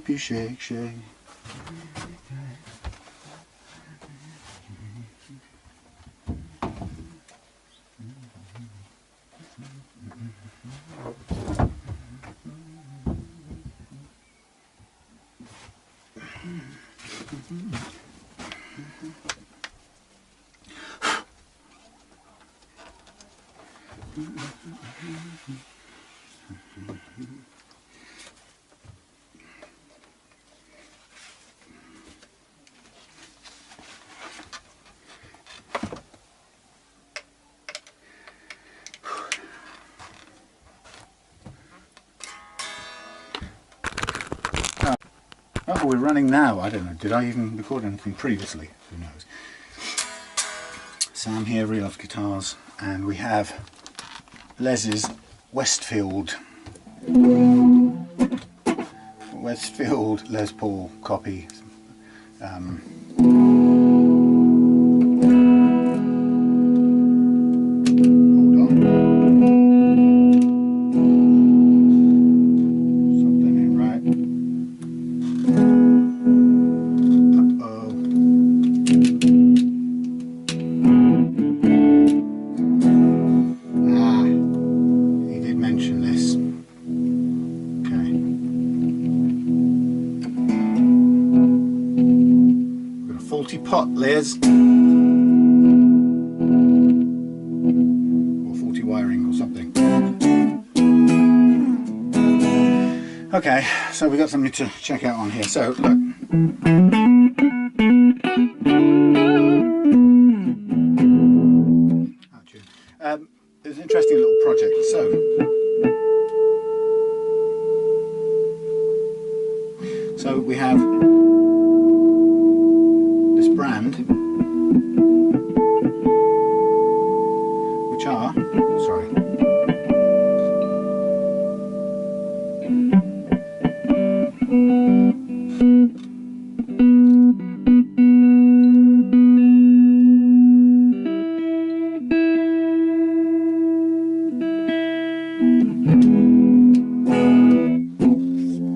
you shake, shake. Oh, we're running now. I don't know. Did I even record anything previously? Who knows? Sam here, Real Love Guitars, and we have Les's Westfield Les Paul copy. Pot, Les, or faulty wiring or something. Okay, so we've got something to check out on here. So look, it's an interesting little project. So we have brand, which are, sorry,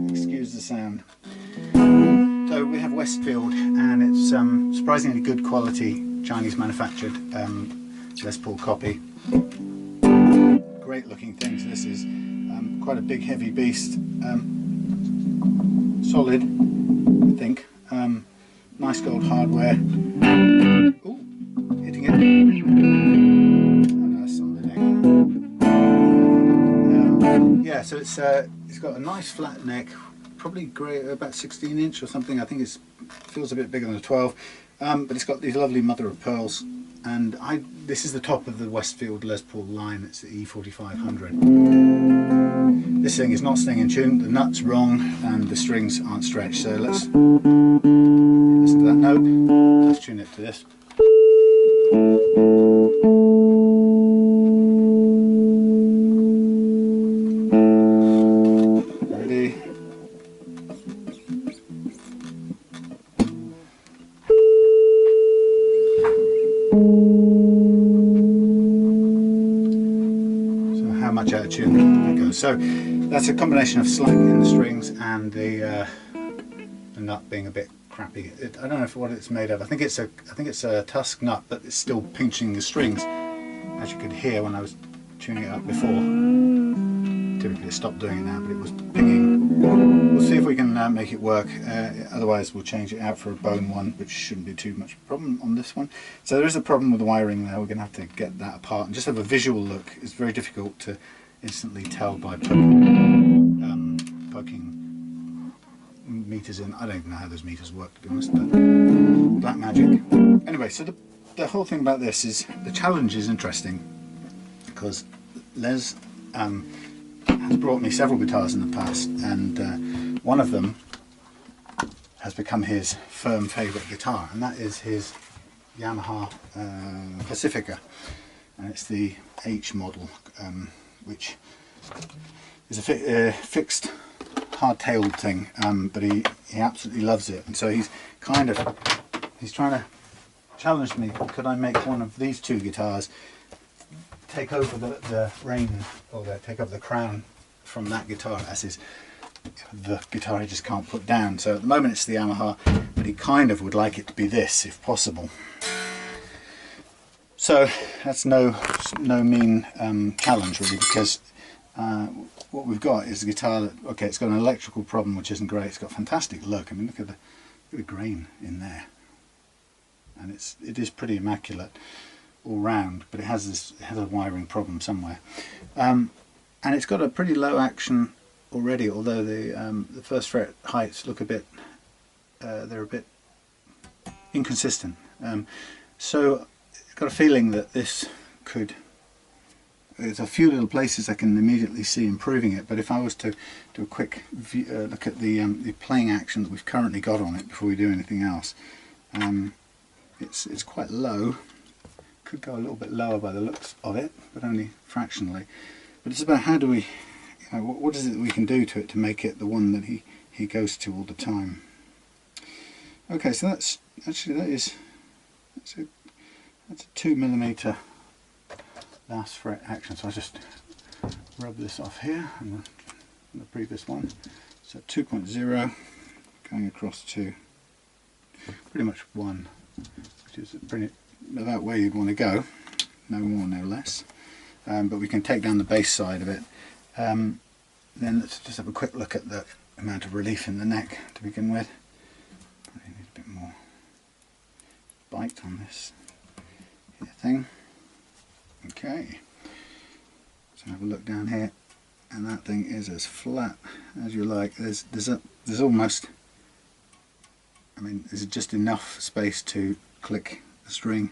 excuse the sound. So we have Westfield, and it's surprisingly good quality Chinese manufactured Les Paul copy. Great looking things. This is quite a big heavy beast, solid I think, nice gold hardware. Ooh, hitting it. Oh no, that's on the neck. Yeah, so it's got a nice flat neck, probably great, about 16 inch or something. I think it feels a bit bigger than a 12. But it's got these lovely mother of pearls, and this is the top of the Westfield Les Paul line. It's the E4500. This thing is not staying in tune, the nut's wrong and the strings aren't stretched, so let's listen to that note. Let's tune it to this. Ready? Much out of tune that goes. So that's a combination of slack in the strings and the nut being a bit crappy. I don't know what it's made of. I think it's a tusk nut, but it's still pinching the strings, as you could hear when I was tuning it up before. Typically it stopped doing it now, but it was pinging. We'll see if we can make it work. Otherwise we'll change it out for a bone one, which shouldn't be too much problem on this one. So there is a problem with the wiring there. We're going to have to get that apart and just have a visual look. It's very difficult to instantly tell by poking meters in. I don't even know how those meters work, to be honest, but black magic. Anyway, so the whole thing about this is, the challenge is interesting because Les has brought me several guitars in the past, and one of them has become his firm favourite guitar, and that is his Yamaha Pacifica, and it's the H model, which is a fixed hard-tailed thing, but he absolutely loves it, and so he's trying to challenge me. Could I make one of these two guitars take over the reign, or take over the crown from that guitar as his the guitar he just can't put down. So at the moment it's the Yamaha, but he kind of would like it to be this if possible. So that's no mean challenge really, because what we've got is a guitar that, okay, it's got an electrical problem which isn't great. It's got a fantastic look. I mean, look at the grain in there, and it is pretty immaculate all round, but it has a wiring problem somewhere, and it's got a pretty low action already. Although the first fret heights look a bit, they're a bit inconsistent. So I've got a feeling that this could. There's a few little places I can immediately see improving it, but if I was to do a quick look at the playing action that we've currently got on it before we do anything else, it's quite low. Could go a little bit lower by the looks of it, but only fractionally. But it's about how do we, what is it that we can do to it to make it the one that he goes to all the time. Okay, so that's a 2mm last fret action. So I just rub this off here and the previous one. So 2.0 going across to pretty much 1, which is about where you'd want to go, no more no less. But we can take down the bass side of it. Then let's just have a quick look at the amount of relief in the neck to begin with. Probably need a bit more bite on this here thing. Okay, so have a look down here, and that thing is as flat as you like. There's almost, I mean, there's just enough space to click the string,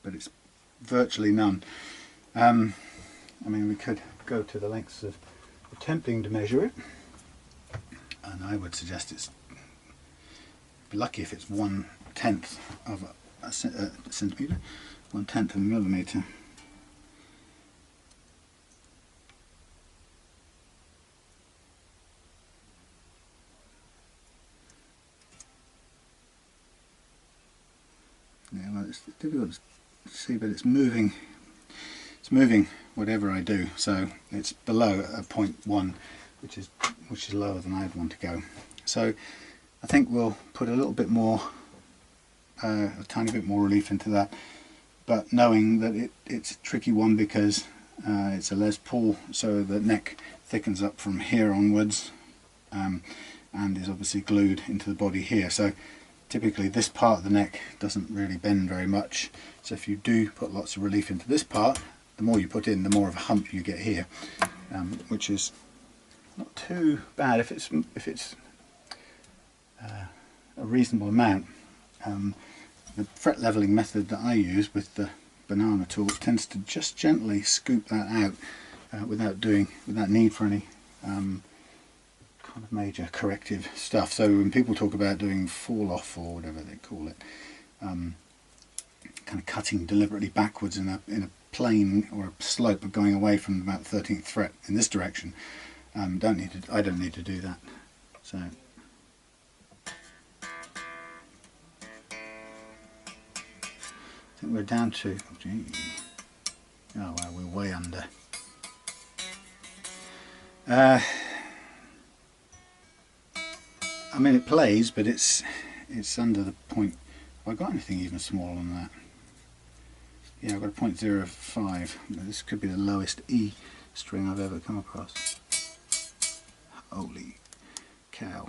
but it's virtually none. I mean, we could go to the lengths of attempting to measure it, and I would suggest it's be lucky if it's 1/10 of a centimetre. 1/10 of a millimetre. Yeah, well, it's difficult to see, but it's moving. It's moving whatever I do. So it's below a 0.1, which is lower than I'd want to go. So I think we'll put a little bit more, a tiny bit more relief into that. But knowing that it's a tricky one because it's a Les Paul, so the neck thickens up from here onwards, and is obviously glued into the body here. So typically this part of the neck doesn't really bend very much. So if you do put lots of relief into this part, the more you put in, the more of a hump you get here, which is not too bad if it's a reasonable amount. The fret leveling method that I use with the banana tool tends to just gently scoop that out without need for any kind of major corrective stuff. So when people talk about doing fall off or whatever they call it, kind of cutting deliberately backwards in a plane or a slope of going away from about 13th fret in this direction, I don't need to do that. So. I think we're down to, oh wow, we're way under. I mean, it plays, but it's under the point. Have I got anything even smaller than that? Yeah, I've got a 0.05. This could be the lowest E string I've ever come across. Holy cow.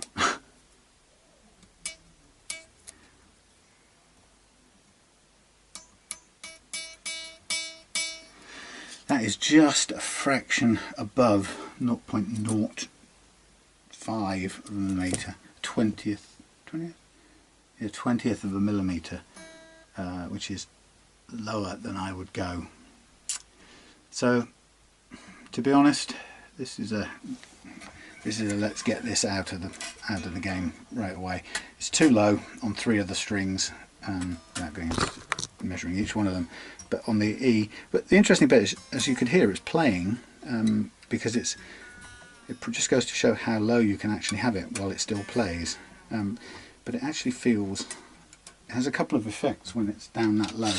That is just a fraction above 0.05 of a millimetre, 20th of a millimetre, which is lower than I would go. So, to be honest, this is a let's get this out of the game right away. It's too low on 3 of the strings, without going into measuring each one of them. But on the E, but the interesting bit is, as you could hear, it's playing because it just goes to show how low you can actually have it while it still plays. But it actually feels, it has a couple of effects when it's down that low.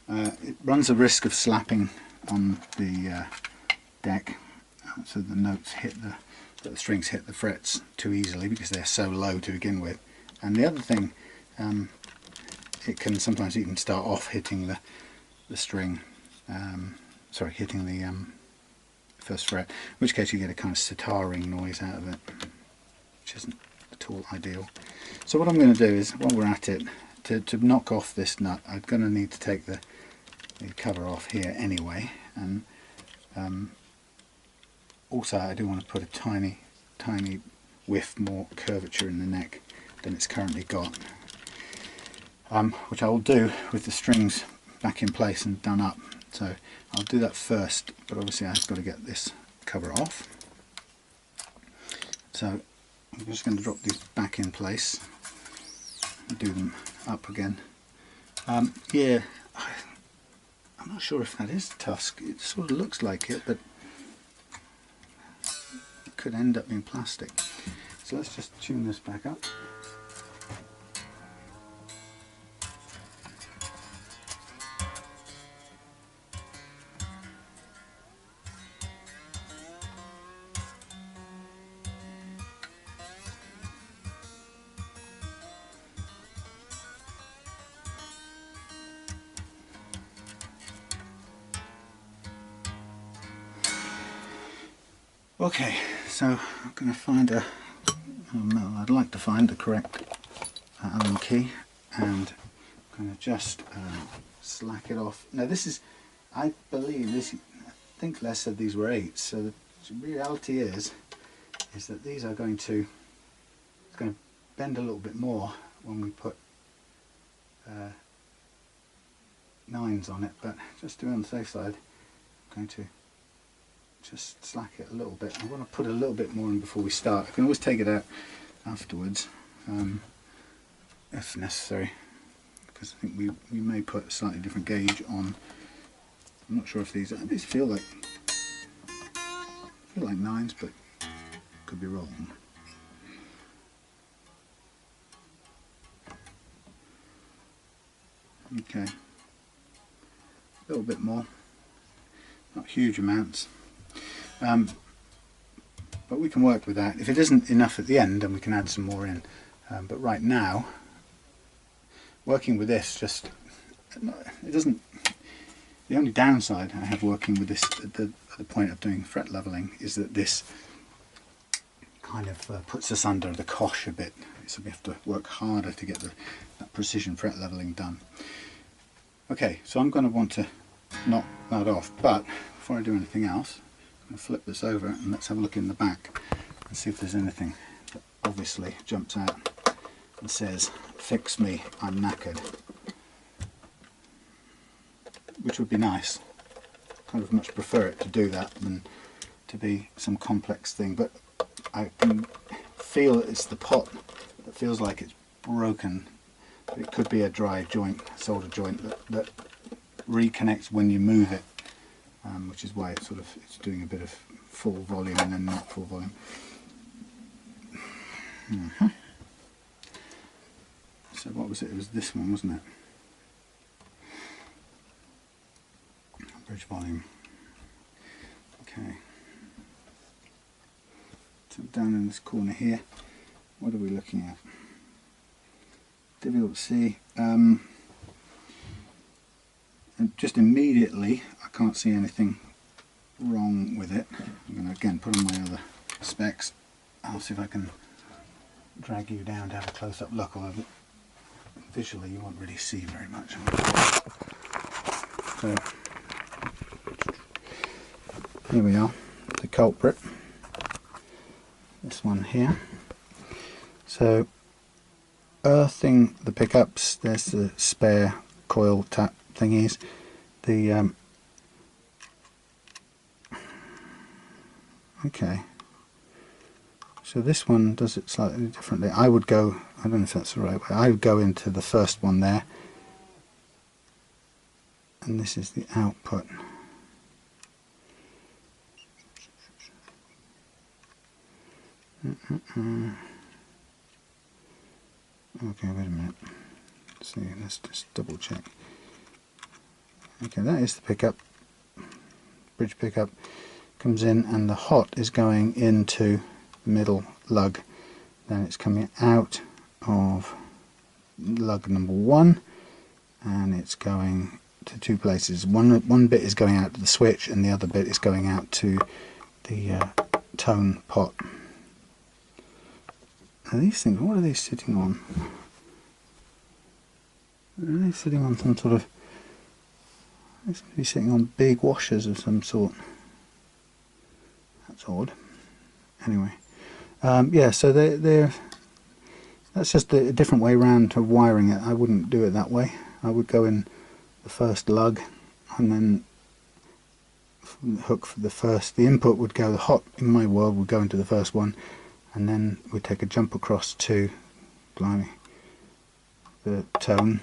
It runs a risk of slapping on the deck, so the notes hit the that the strings hit the frets too easily because they're so low to begin with. And the other thing, it can sometimes even start off hitting the string, hitting the first fret, in which case you get a kind of sitaring noise out of it, which isn't at all ideal. So what I'm going to do is, while we're at it, to knock off this nut, I'm going to need to take the cover off here anyway, and also I do want to put a tiny whiff more curvature in the neck than it's currently got, which I will do with the strings back in place and done up. So I'll do that first, but obviously I've got to get this cover off. So I'm just going to drop these back in place and do them up again. Yeah, I'm not sure if that is tusk. It sort of looks like it, but it could end up being plastic. So let's just tune this back up. Okay, so I'm going to find I'd like to find the correct Allen key, and I'm going to just slack it off. Now this is, I think Les said these were 8s, so the reality is that these are going to, it's going to bend a little bit more when we put 9s on it, but just to be on the safe side, I'm going to just slack it a little bit. I want to put a little bit more in before we start. I can always take it out afterwards if necessary, because I think we may put a slightly different gauge on. I'm not sure if these feel like 9s, but could be wrong. Okay, a little bit more, not huge amounts. But we can work with that. If it isn't enough at the end, then we can add some more in. But right now, working with this, it doesn't. The only downside I have working with this at the point of doing fret leveling is that this kind of puts us under the cosh a bit. So we have to work harder to get that precision fret leveling done. Okay, so I'm going to want to knock that off. But before I do anything else, I'm going to flip this over and let's have a look in the back and see if there's anything that obviously jumps out and says, "Fix me, I'm knackered," which would be nice. Kind of much prefer it to do that than to be some complex thing, but I can feel it's the pot that feels like it's broken. But it could be a dry joint, solder joint that reconnects when you move it. Which is why it's doing a bit of full volume and then not full volume. So what was it? It was this one, wasn't it? Bridge volume. Okay. So down in this corner here, what are we looking at? Difficult to see. And just immediately, I can't see anything wrong with it. I'm going to again put on my other specs. I'll see if I can drag you down to have a close-up look, although visually you won't really see very much. So here we are, the culprit, this one here. So earthing the pickups, there's the spare coil tap thingies. The okay, so this one does it slightly differently. I would go, I don't know if that's the right way, I would go into the first one there, and this is the output. Okay, wait a minute. Let's see, let's just double check. Okay, that is the pickup, bridge pickup, comes in, and the hot is going into the middle lug, then it's coming out of lug number 1 and it's going to 2 places. One bit is going out to the switch and the other bit is going out to the tone pot. Now these things, what are they sitting on? Are they sitting on some sort of, they seem to be sitting on big washers of some sort. That's odd. Anyway, yeah, so they're that's just a different way around to wiring it. I wouldn't do it that way. I would go in the first lug and then hook for the input would go, the hot in my world would go into the first one, and then we'd take a jump across to, blimey, the tone.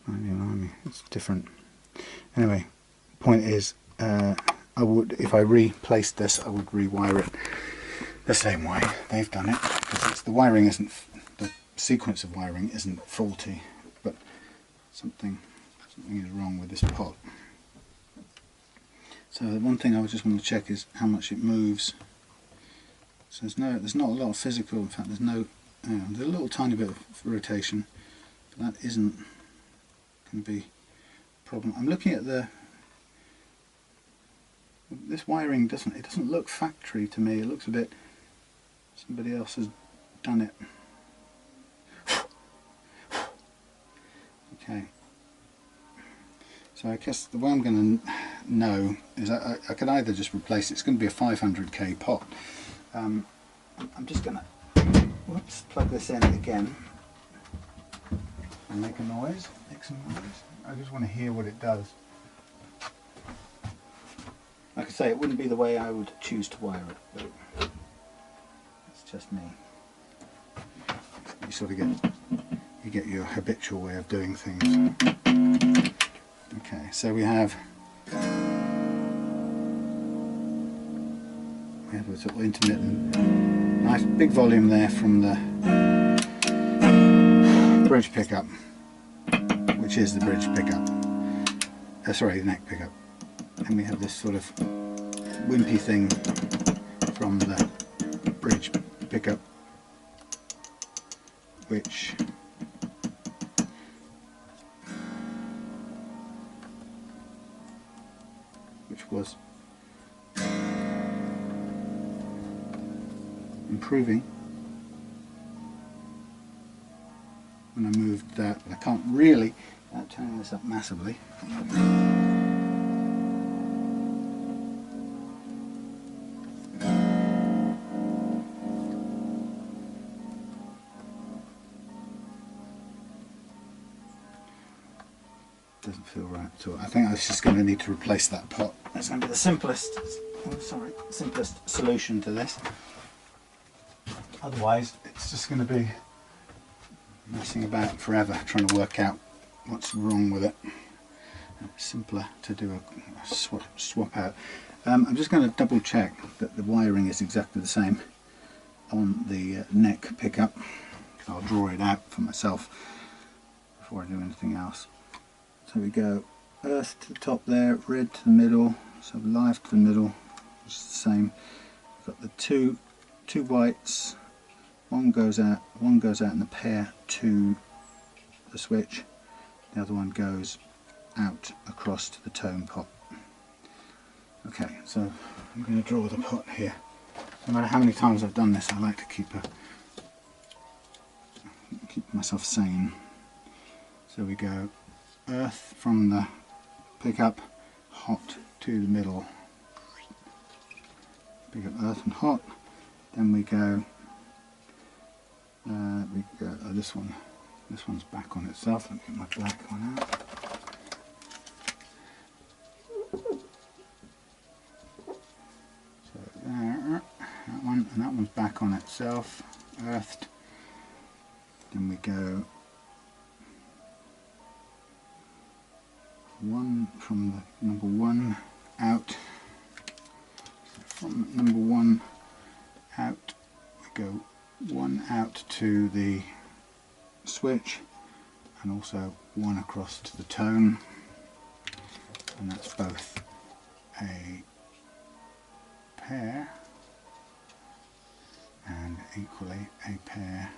Blimey, it's different. Anyway, point is, I would, if I replaced this, I would rewire it the same way they've done it, because the wiring isn't, the sequence of wiring isn't faulty, but something is wrong with this pot. So the one thing I just want to check is how much it moves. So there's not a lot of physical, in fact there's a little tiny bit of rotation, but that isn't going to be a problem. I'm looking at this wiring doesn't look factory to me. It looks a bit, somebody else has done it. Okay, so I guess the way I'm going to know is I could either just replace it. It's going to be a 500k pot. I'm just going to plug this in again and make some noise. I just want to hear what it does. Like I say, it wouldn't be the way I would choose to wire it, but it's just me. You sort of get your habitual way of doing things. Okay, so we have a sort of intermittent, nice big volume there from the bridge pickup, which is the bridge pickup. Sorry, the neck pickup. And we have this sort of wimpy thing from the bridge pickup, which was improving when I moved that. I can't really, without turning this up massively, doesn't feel right at all. I think I was just going to need to replace that pot. That's going to be the simplest solution to this. Otherwise it's just going to be messing about forever trying to work out what's wrong with it. It's simpler to do a swap out. I'm just going to double check that the wiring is exactly the same on the neck pickup. I'll draw it out for myself before I do anything else. So we go earth to the top there, red to the middle, so live to the middle, it's the same. We've got the two whites, one goes out in a pair to the switch, the other one goes out across to the tone pot. Okay, so I'm going to draw the pot here. No matter how many times I've done this, I like to keep myself sane. So we go earth from the pickup, hot to the middle. Pick up earth and hot. Then we go this one's back on itself. Let me get my black one out. So there, that one, and that one's back on itself, earthed. Then we go one from the number one out. So from number one out, we go one out to the switch and also one across to the tone, and that's both a pair, and equally a pair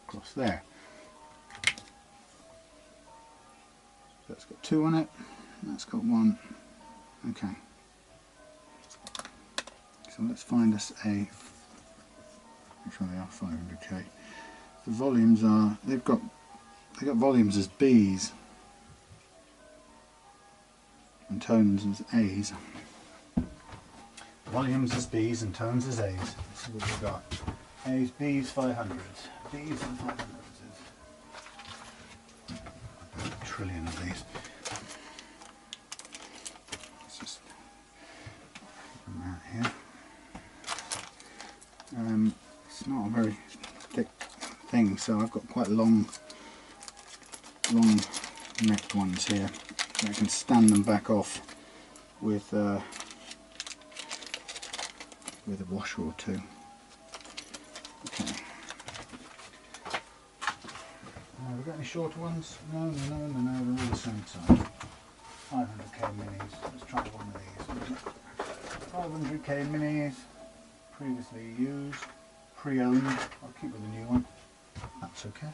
across there. That's got 2 on it, that's got 1. Okay. So let's find us a, which one they are, 500k. The volumes are, they've got volumes as B's and tones as A's. Volumes as B's and tones as A's. Let's see what we've got. A's, B's, 500s. B's and 500s. A trillion of these. Let's just put them out here. It's not a very thick thing, so I've got quite long necked ones here. I can stand them back off with a washer or two. Okay. Have we got any shorter ones? No, they're all the same size. 500k minis. Let's try one of these. 500k minis, previously used, pre-owned. I'll keep with the new one. That's okay.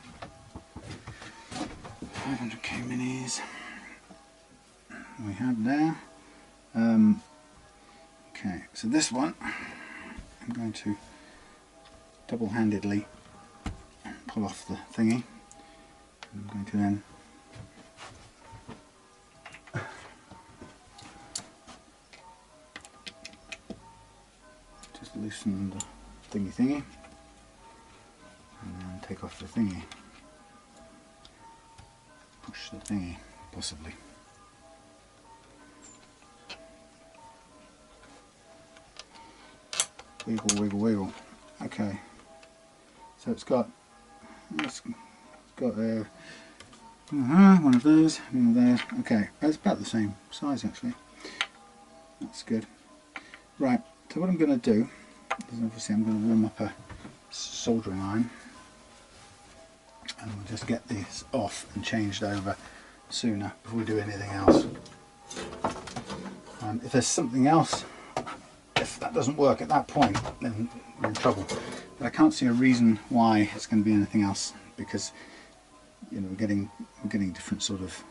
500k minis. We have there. Okay, so this one I'm going to double-handedly pull off the thingy. I'm going to then just loosen the thingy and then take off the thingy. Push the thingy, possibly. Wiggle, wiggle, wiggle. Okay, so it's got one of those, one of those. Okay, it's about the same size actually. That's good. Right, so what I'm going to do is obviously I'm going to warm up a soldering iron, and we'll just get these off and changed over sooner before we do anything else. If there's something else, if that doesn't work at that point, then we're in trouble. But I can't see a reason why it's going to be anything else, because you know we're getting different sort of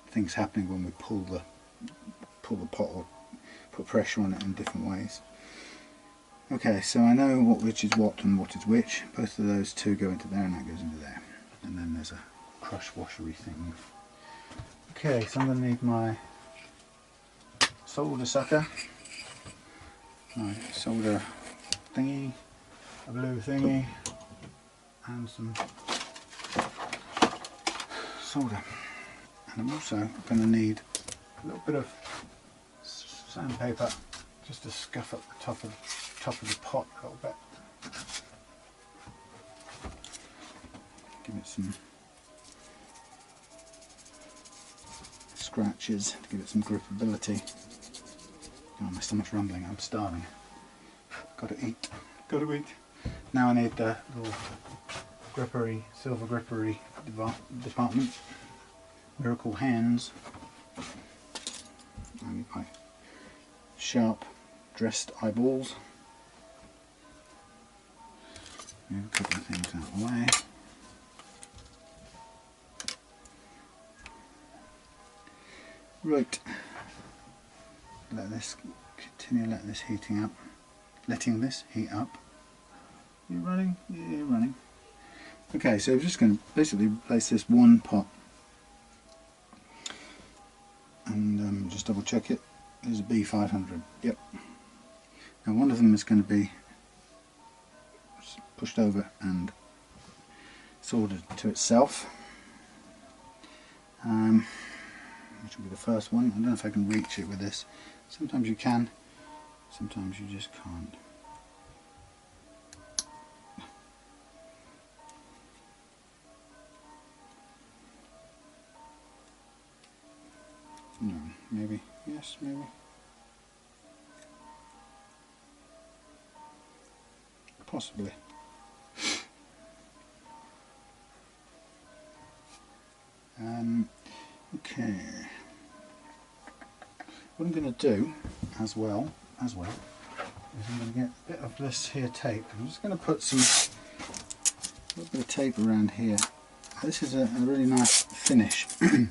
things happening when we pull the pot or put pressure on it in different ways. Okay, so I know which is what and what is which. Both of those two go into there and that goes into there. And then there's a crush washery thing. Okay, so I'm going to need my solder sucker, my solder thingy, a blue thingy, and some solder. And I'm also going to need a little bit of sandpaper just to scuff up the top of the pot a little bit. Give it some scratches to give it some gripability. Oh, my stomach's rumbling, I'm starving. Gotta eat, gotta eat. Now I need the little grippery, silver grippery department. Miracle hands. I need my sharp dressed eyeballs. Move a couple of things out of the way. Right, let this continue, let this heating up, letting this heat up. You running? Yeah, you're running. Okay, so we're just going to basically place this one pot and just double check it. There's a B500, yep. Now one of them is going to be pushed over and soldered to itself, which will be the first one. I don't know if I can reach it with this. Sometimes you can, sometimes you just can't. No, maybe, yes, maybe. Possibly. Okay. What I'm going to do as well as well is I'm going to get a bit of this here tape. I'm just going to put a little bit of tape around here. This is a really nice finish. There's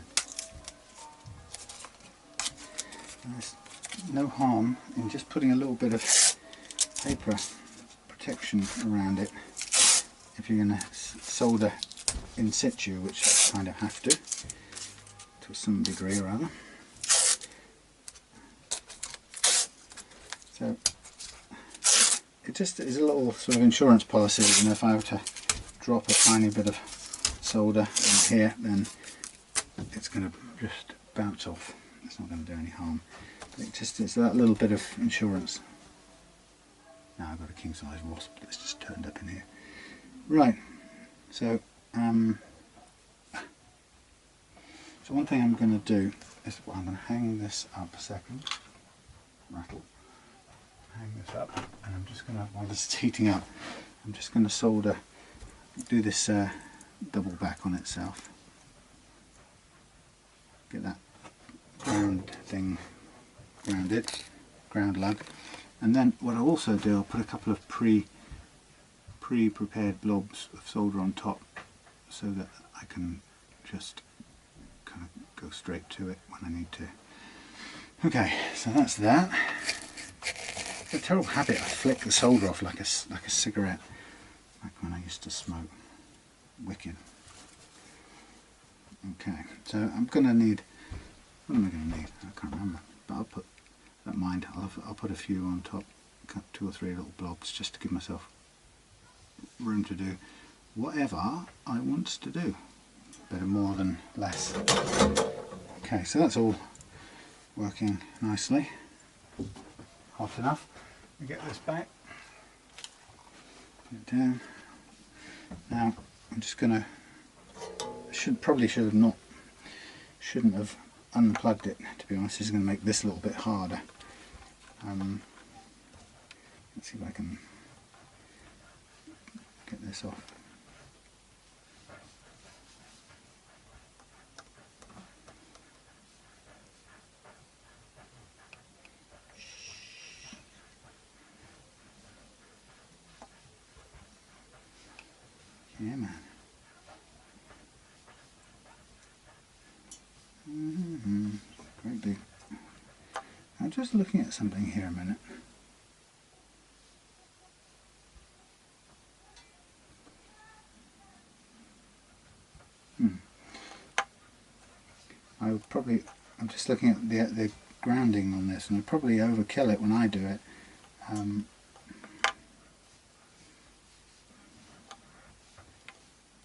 no harm in just putting a little bit of paper protection around it if you're going to solder in situ, which you kind of have to some degree or other. So it just is a little sort of insurance policy, you know, if I were to drop a tiny bit of solder in here, then it's going to just bounce off. It's not going to do any harm. It's that little bit of insurance. Now I've got a king size wasp that's just turned up in here. Right, so so one thing I'm going to do is, well, I'm going to hang this up a second. Rattle. Hang this up, and I'm just going to, while this is heating up, I'm just going to solder, do this double back on itself. Get that ground thing grounded, ground lug, and then what I'll also do, I'll put a couple of pre-prepared blobs of solder on top, so that I can just kind of go straight to it when I need to. Okay, so that's that. It's a terrible habit. I flick the solder off like a cigarette, like when I used to smoke. Wicked. Okay, so I'm going to need, what am I going to need? I can't remember, but I'll put, don't mind, I'll put a few on top, 2 or 3 little blobs, just to give myself room to do whatever I want to do. Better more than less. Okay, so that's all working nicely. Hot enough. We get this back. Put it down. Now I'm just gonna. Shouldn't have unplugged it. To be honest, this is going to make this a little bit harder. Let's see if I can get this off. Yeah, man. Great big. I'm just looking at something here a minute. I'm just looking at the grounding on this, and I'd probably overkill it when I do it.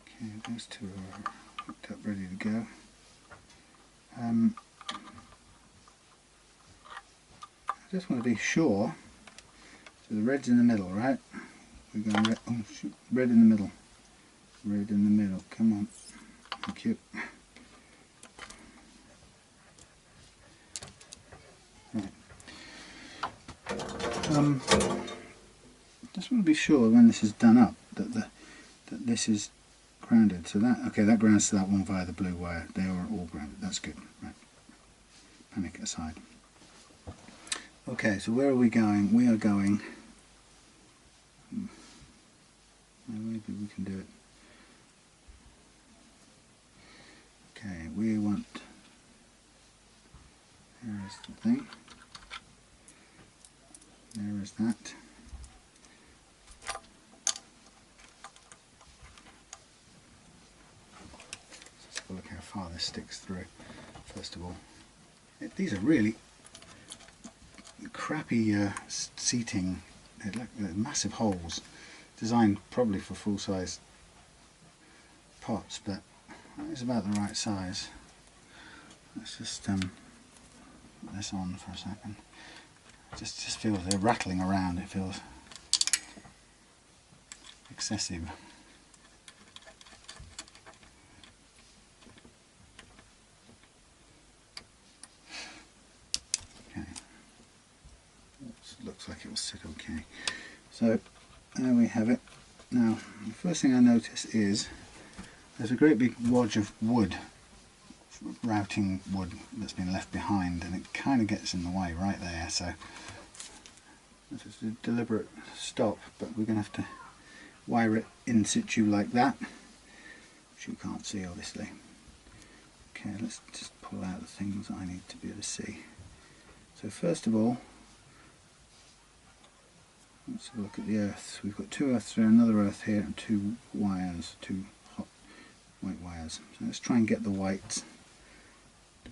Okay, those two are hooked up, ready to go. I just want to be sure. So the red's in the middle, right? We're going red. Oh shoot! Red in the middle. Red in the middle. Come on. Thank you. Right. Just want to be sure when this is done up that this is grounded. So that, okay, that grounds to that one via the blue wire. They are all grounded. That's good. Right. Panic aside. Okay, so where are we going? We are going. Maybe we can do it. Okay, we want. There is the thing. There is that. Let's have a look how far this sticks through. First of all, these are really crappy seating. They're massive holes, designed probably for full-size pots, but it's about the right size. Let's just put this on for a second. It just feels they're rattling around. It feels excessive. Looks like it will sit okay. So there we have it. Now the first thing I notice is there's a great big wodge of wood, routing wood, that's been left behind, and it kind of gets in the way right there. So This is a deliberate stop, but we're going to have to wire it in situ like that, which you can't see obviously. Okay, let's just pull out the things I need to be able to see. So first of all, let's have a look at the earths. We've got 2 earths there, another earth here, and 2 wires, 2 hot white wires. So let's try and get the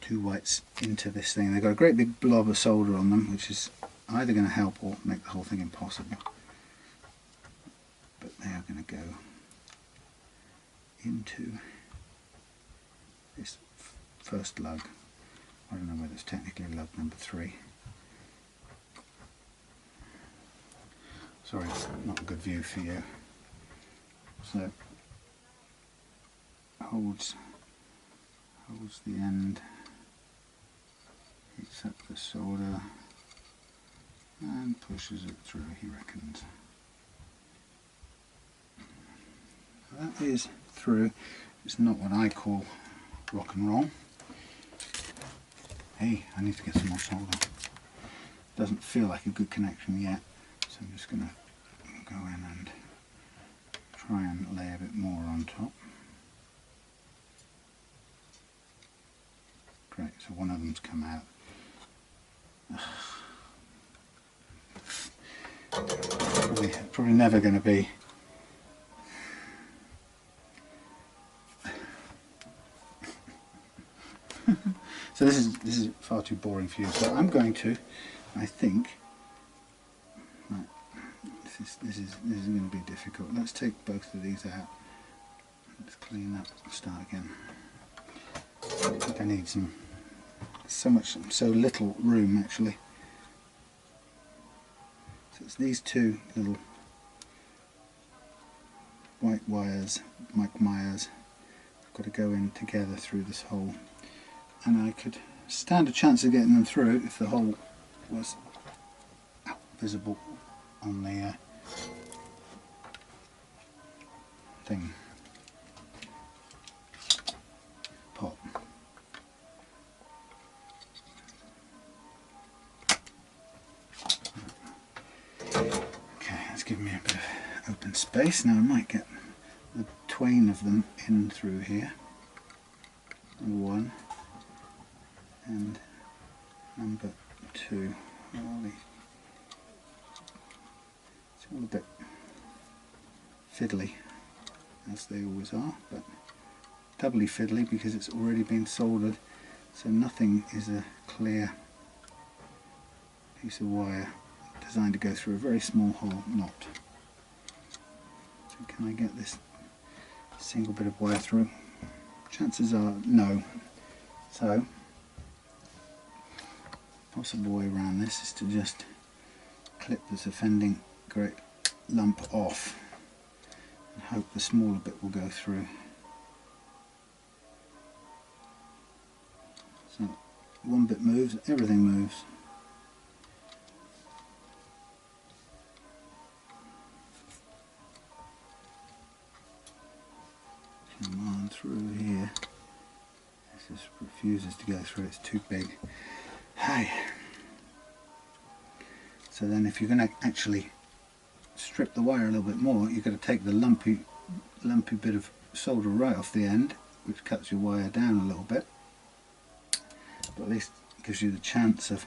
2 whites into this thing. They've got a great big blob of solder on them, which is either going to help or make the whole thing impossible. But they are going to go into this first lug. I don't know whether it's technically lug number 3. Sorry, it's not a good view for you. So holds the end, heats up the solder and pushes it through, he reckons. That is through. It's not what I call rock and roll. Hey, I need to get some more solder. Doesn't feel like a good connection yet, so I'm just going to go in and try and lay a bit more on top. Great, so one of them's come out. Probably never going to be so this is far too boring for you, so I'm going to, I think, right, this is going to be difficult. Let's take both of these out. Let's clean up and start again. I think I need so little room actually. So it's these 2 little white wires, Mike Myers, have got to go in together through this hole, and I could stand a chance of getting them through if the hole was visible on the thing. Pop. Okay, that's giving me a bit of open space. Now I might get the twain of them in through here. Number 1 and number 2. It's all a bit fiddly, as they always are, but doubly fiddly because it's already been soldered, so nothing is a clear piece of wire designed to go through a very small hole knot. So can I get this single bit of wire through? Chances are no. So possible way around this is to just clip this offending great lump off and hope the smaller bit will go through. So one bit moves, everything moves. Come on through here. This just refuses to go through, it's too big. Hey. So then if you're going to actually strip the wire a little bit more, you've got to take the lumpy bit of solder right off the end, which cuts your wire down a little bit, but at least gives you the chance of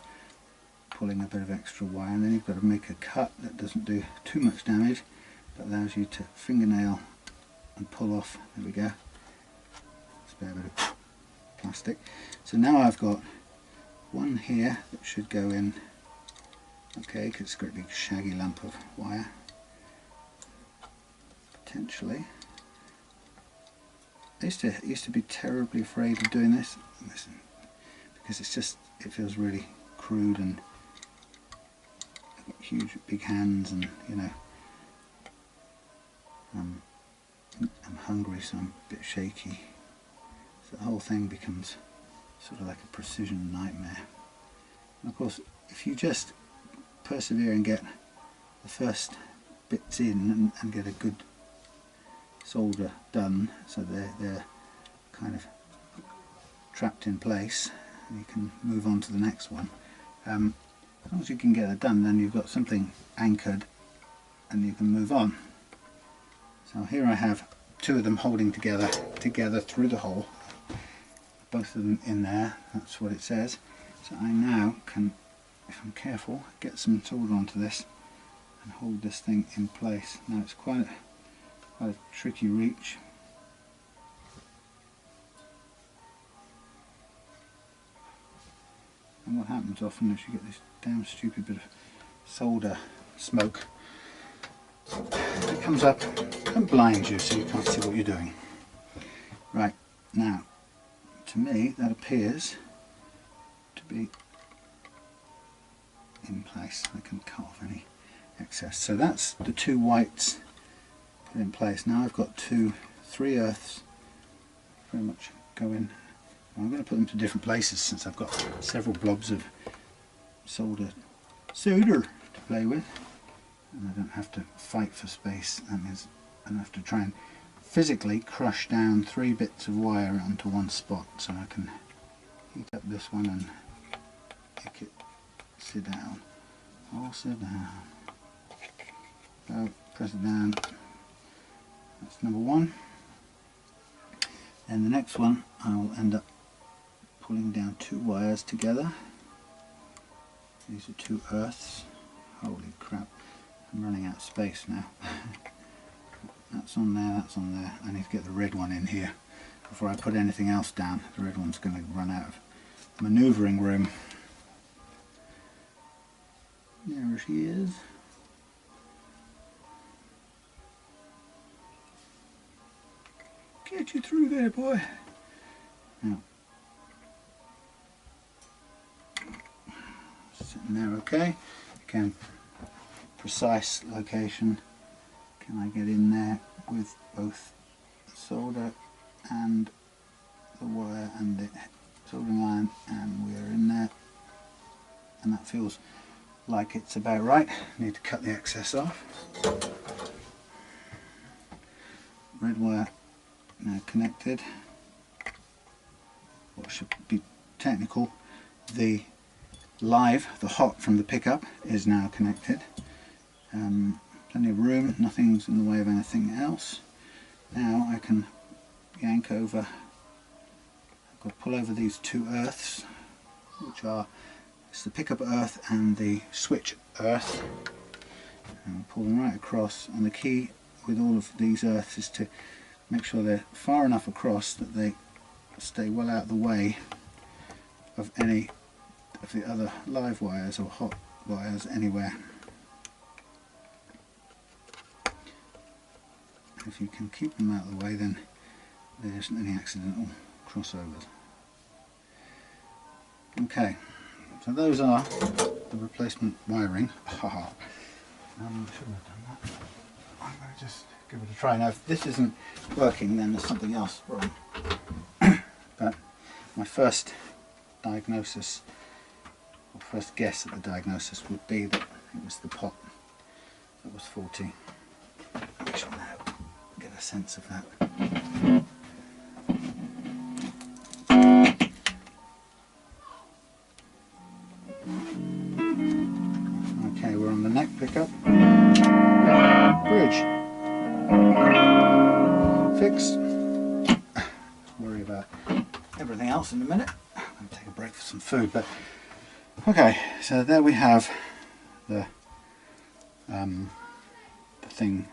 pulling a bit of extra wire, and then you've got to make a cut that doesn't do too much damage, but allows you to fingernail and pull off. There we go. Spare bit of plastic. So now I've got one here that should go in. Okay, because it's got a big shaggy lump of wire. Potentially. I used to be terribly afraid of doing this. Listen, because it feels really crude, and I've got huge big hands, and you know, I'm hungry, so I'm a bit shaky. So the whole thing becomes sort of like a precision nightmare. And of course, if you just persevere and get the first bits in and get a good solder done, so they're kind of trapped in place, and you can move on to the next one. As long as you can get it done, then you've got something anchored and you can move on. So here I have two of them holding together through the hole, both of them in there, that's what it says. So I now can, if I'm careful, get some solder onto this and hold this thing in place. Now it's quite a tricky reach. And what happens often is you get this damn stupid bit of solder smoke. It comes up and blinds you so you can't see what you're doing. Right, now to me that appears to be in place. I can cut off any excess. So that's the two whites put in place. Now I've got three earths pretty much going. I'm going to put them to different places since I've got several blobs of solder to play with, and I don't have to fight for space. That means I don't have to try and physically crush down 3 bits of wire onto one spot. So I can heat up this one and make it sit down. All sit down. So press it down. That's number one. And the next one I will end up pulling down 2 wires together. These are 2 earths. Holy crap, I'm running out of space now. That's on there, that's on there. I need to get the red one in here before I put anything else down. The red one's going to run out of manoeuvring room. There she is. Get you through there, boy. Now, sitting there okay. Again, precise location. Can I get in there with both the solder and the wire and the soldering iron, and we're in there, and that feels like it's about right. Need to cut the excess off. Red wire now connected. What should be technical, the hot from the pickup is now connected. Plenty of room, nothing's in the way of anything else. Now I can yank over, I've got to pull over these 2 earths, which are, it's the pickup earth and the switch earth, and pull them right across. And the key with all of these earths is to make sure they're far enough across that they stay well out of the way of any of the other live wires or hot wires anywhere. If you can keep them out of the way, then there isn't any accidental crossovers. Okay, so those are the replacement wiring. Shouldn't have done that. I'm going to just give it a try. Now if this isn't working, then there's something else wrong. But my first diagnosis, or first guess at the diagnosis, would be that it was the pot that was faulty. I shall now get a sense of that. Okay, we're on the neck pickup. Bridge. Fixed. Worry about everything else in a minute. I'm going to take a break for some food. But okay, so there we have the thing,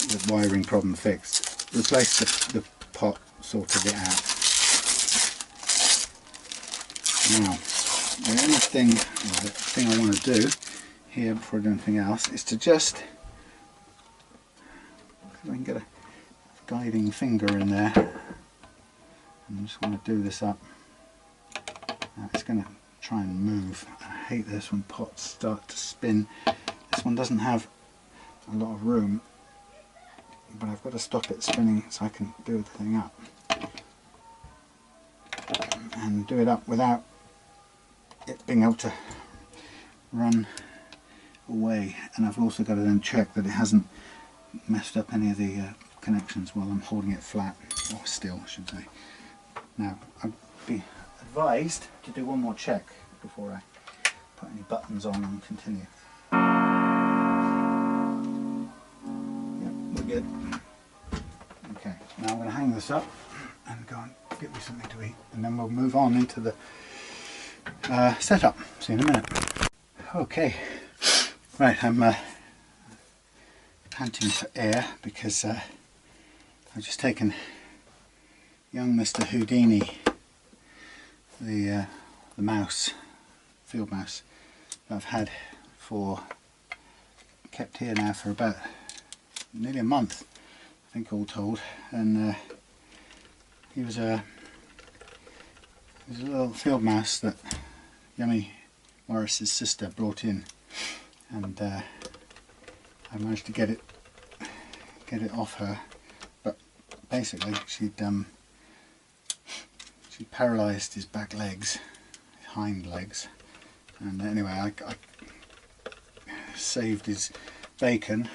the wiring problem fixed. Replaced the pot, sorted it out. Now, the only thing, or the thing I want to do here before I do anything else is to just, if I can get a guiding finger in there, and I just want to do this up. Now it's going to try and move. I hate this when pots start to spin. This one doesn't have a lot of room, but I've got to stop it spinning so I can do the thing up. And do it up without it being able to run away. And I've also got to then check that it hasn't messed up any of the connections while I'm holding it flat, or still I should say. Now I'd be advised to do one more check before I put any buttons on and continue. Yep, we're good. Okay, now I'm going to hang this up and go and get me something to eat, and then we'll move on into the setup. See you in a minute. Okay, right, I'm panting for air because I've just taken young Mr. Houdini, the mouse, field mouse, that I've had kept here now for about nearly a month, I think, all told, and he was a little field mouse that Yummy Morris's sister brought in, and I managed to get it off her, but basically she'd paralysed his back legs, his hind legs, and anyway I saved his bacon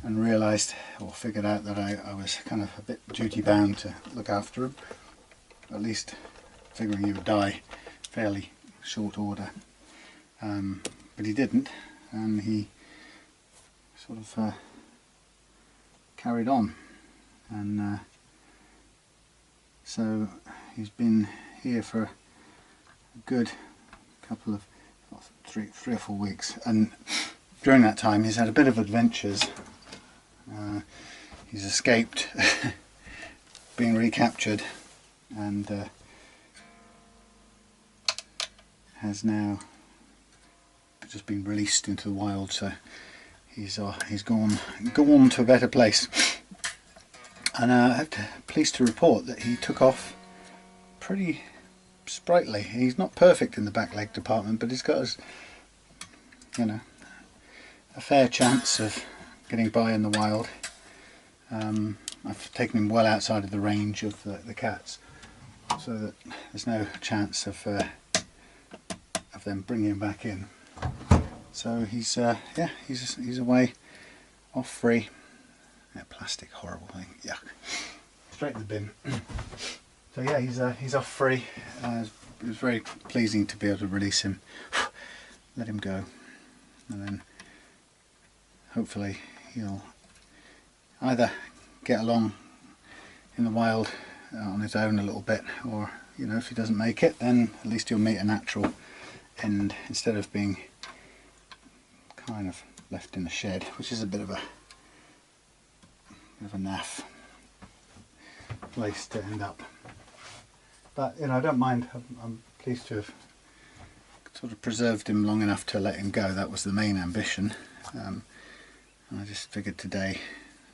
and realised, or figured out, that I was kind of a bit duty bound to look after him, at least figuring he would die fairly short order, but he didn't, and he sort of carried on, and so he's been here for a good couple of three or 4 weeks, and during that time he's had a bit of adventures. He's escaped being recaptured, and has now just been released into the wild, so he's gone to a better place. And I'm pleased to report that he took off pretty sprightly. He's not perfect in the back leg department, but he's got a fair chance of getting by in the wild. I've taken him well outside of the range of the cats, so that there's no chance of them bringing him back in. So he's away, off free. That plastic, horrible thing, yuck, straight in the bin. So yeah, he's off free. It was very pleasing to be able to release him, let him go, and then hopefully he'll either get along in the wild on his own a little bit, or if he doesn't make it, then at least he'll meet a natural end instead of being kind of left in a shed, which is a bit of a naff place to end up. But I don't mind. I'm pleased to have sort of preserved him long enough to let him go. That was the main ambition. And I just figured today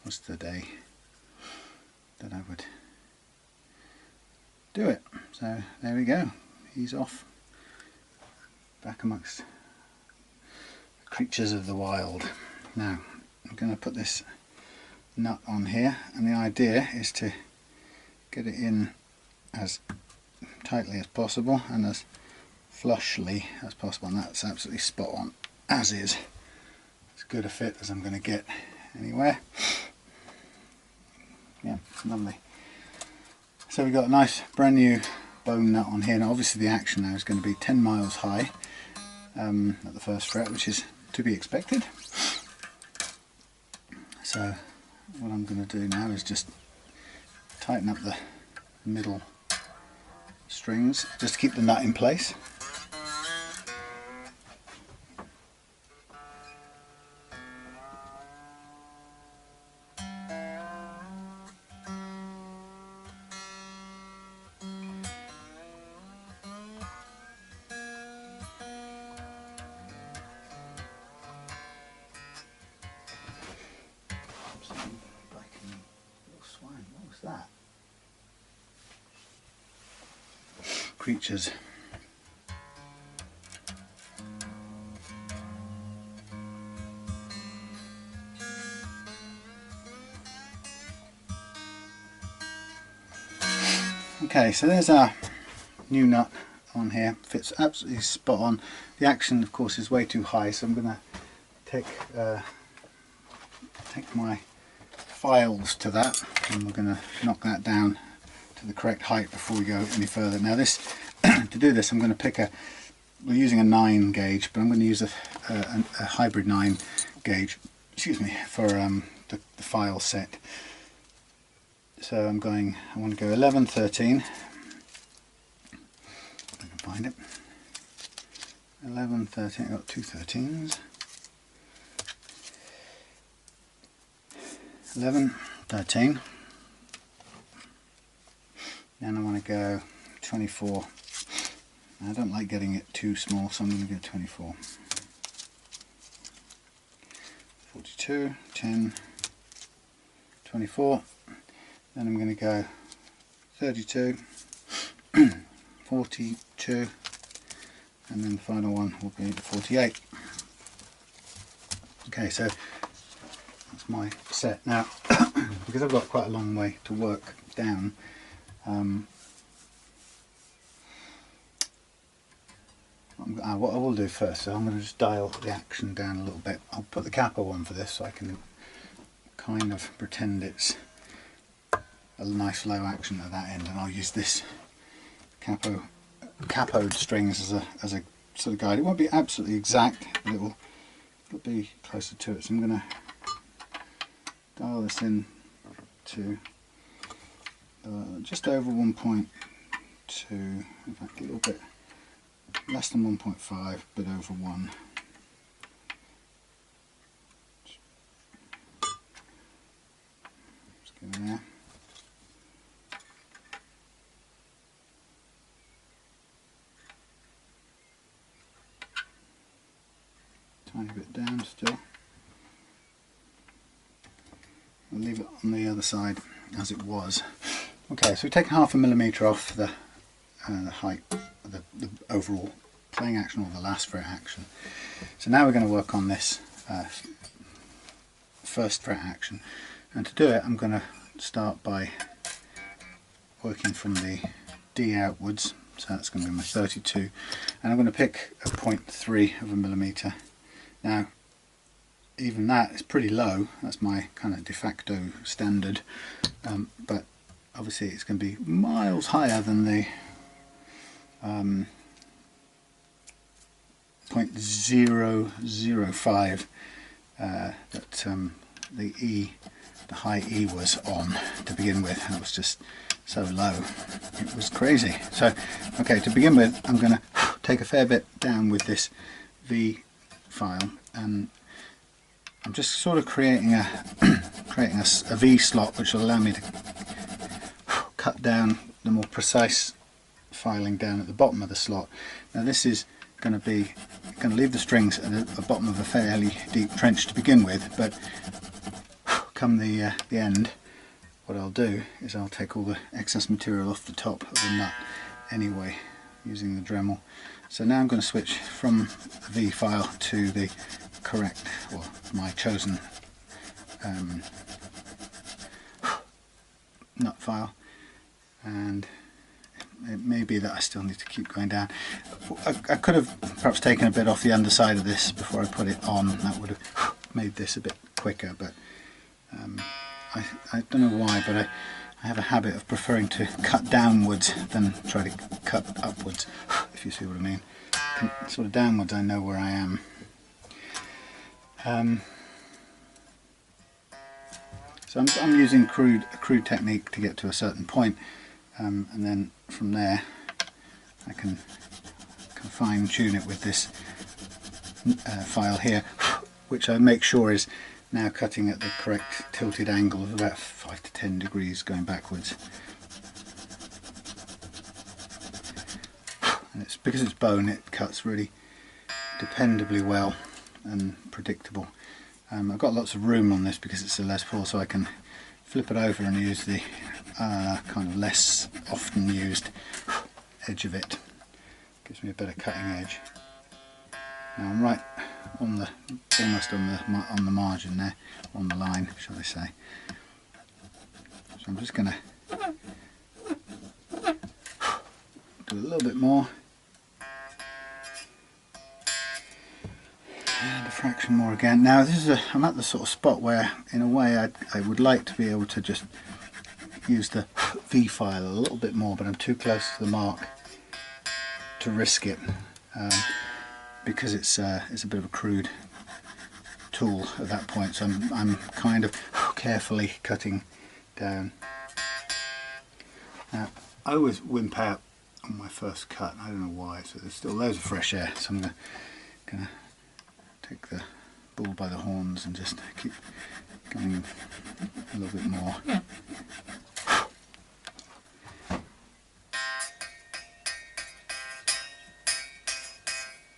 was the day that I would do it. So there we go. He's off, back amongst the creatures of the wild. Now I'm going to put this nut on here, and the idea is to get it in as tightly as possible and as flushly as possible, and that's absolutely spot on, as is. As good a fit as I'm going to get anywhere. Yeah, lovely. So we've got a nice brand new bone nut on here. Now obviously the action now is going to be 10 miles high at the first fret, which is to be expected. So what I'm going to do now is just tighten up the middle strings just to keep the nut in place. That creatures. Okay, so there's our new nut on here. Fits absolutely spot on. The action, of course, is way too high, so I'm going to take my files to that, and we're going to knock that down to the correct height before we go any further. Now this, to do this, I'm going to pick a we're using a 9 gauge, but I'm going to use a hybrid 9 gauge, excuse me, for the file set. So I want to go 11, 13. If I can find it. 11, 13, I've got two 13s. 11, 13. Then I want to go 24. I don't like getting it too small, so I'm going to go 24. 42, 10, 24. Then I'm going to go 32, 42, and then the final one will be 48. Okay, so that's my set. Now, because I've got quite a long way to work down, what I will do first, so I'm going to just dial the action down a little bit. I'll put the capo on for this so I can kind of pretend it's a nice low action at that end, and I'll use this capoed strings as a sort of guide. It won't be absolutely exact, but it'll be closer to it. So I'm going to dial this in to just over 1.2, in fact a little bit less than 1.5, but over 1. Just go there. Tiny bit down still. I'll leave it on the other side as it was. Okay, so we've taken 0.5 millimeter off the height, the overall playing action, or the last fret action. So now we're going to work on this first fret action, and to do it I'm going to start by working from the D outwards. So that's going to be my 32, and I'm going to pick a 0.3 of a millimeter. Now even that is pretty low, that's my kind of de facto standard, but obviously it's going to be miles higher than the 0.005 that the high E was on to begin with. That was just so low, it was crazy. So okay, to begin with I'm going to take a fair bit down with this V file, and I'm just sort of creating a V slot which will allow me to cut down the more precise filing down at the bottom of the slot. Now this is going to leave the strings at the bottom of a fairly deep trench to begin with, but come the end, what I'll do is I'll take all the excess material off the top of the nut anyway, using the Dremel. So now I'm going to switch from the V file to the correct, or my chosen nut file, and it may be that I still need to keep going down. I could have perhaps taken a bit off the underside of this before I put it on. That would have made this a bit quicker, but I don't know why, but I have a habit of preferring to cut downwards than try to cut upwards, if you see what I mean. Sort of downwards I know where I am. So I'm using a crude technique to get to a certain point, and then from there I can fine tune it with this file here, which I make sure is now cutting at the correct tilted angle of about 5 to 10 degrees going backwards. And it's because it's bone, it cuts really dependably well and predictable. I've got lots of room on this because it's a Les Paul, so I can flip it over and use the kind of less often used edge of it. Gives me a better cutting edge. Now I'm right on the, almost on the margin there, on the line, shall I say. So I'm just going to do a little bit more. And a fraction more again. Now this is I'm at the sort of spot where, in a way, I would like to be able to just use the V file a little bit more, but I'm too close to the mark to risk it. because it's a bit of a crude tool at that point, so I'm kind of carefully cutting down. Now, I always wimp out on my first cut, I don't know why, so there's still loads of fresh air, so I'm gonna take the bull by the horns and just keep going a little bit more.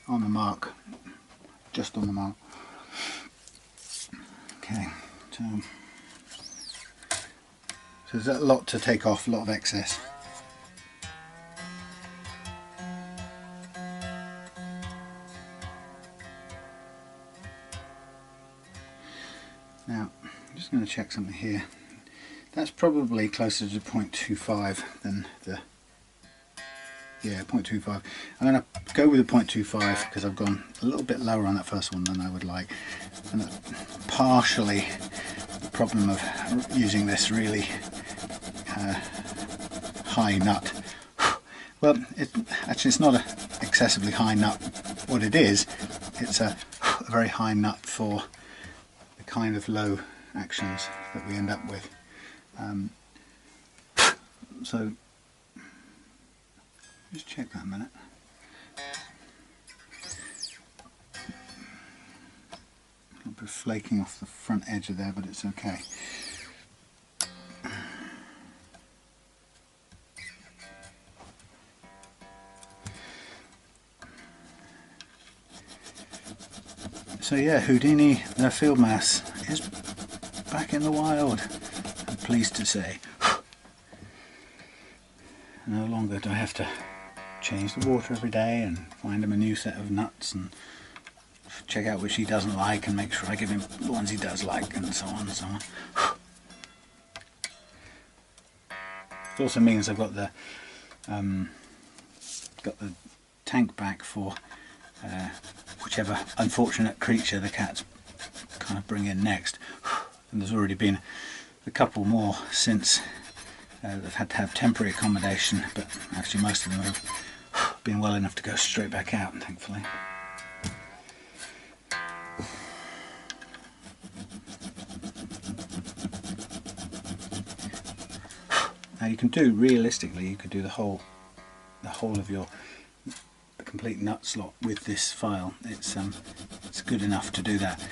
On the mark, just on the mark. Okay, so there's a lot to take off, a lot of excess. Now, I'm just going to check something here. That's probably closer to 0.25 than the, yeah, 0.25. I'm going to go with the 0.25 because I've gone a little bit lower on that first one than I would like. And that's partially the problem of using this really high nut. Well, actually it's not an excessively high nut. What it is, it's a very high nut for the kind of low actions that we end up with. So just check that a minute. A little bit of flaking off the front edge of there, but it's okay. So yeah, Houdini, the field mouse, is back in the wild, I'm pleased to say. No longer do I have to change the water every day and find him a new set of nuts and check out which he doesn't like and make sure I give him the ones he does like, and so on and so on. It also means I've got the tank back for whichever unfortunate creature the cats kind of bring in next. And there's already been a couple more since they've had to have temporary accommodation, but actually most of them have been well enough to go straight back out, thankfully. Now you can do, realistically, you could do the whole of your complete nut slot with this file. It's good enough to do that.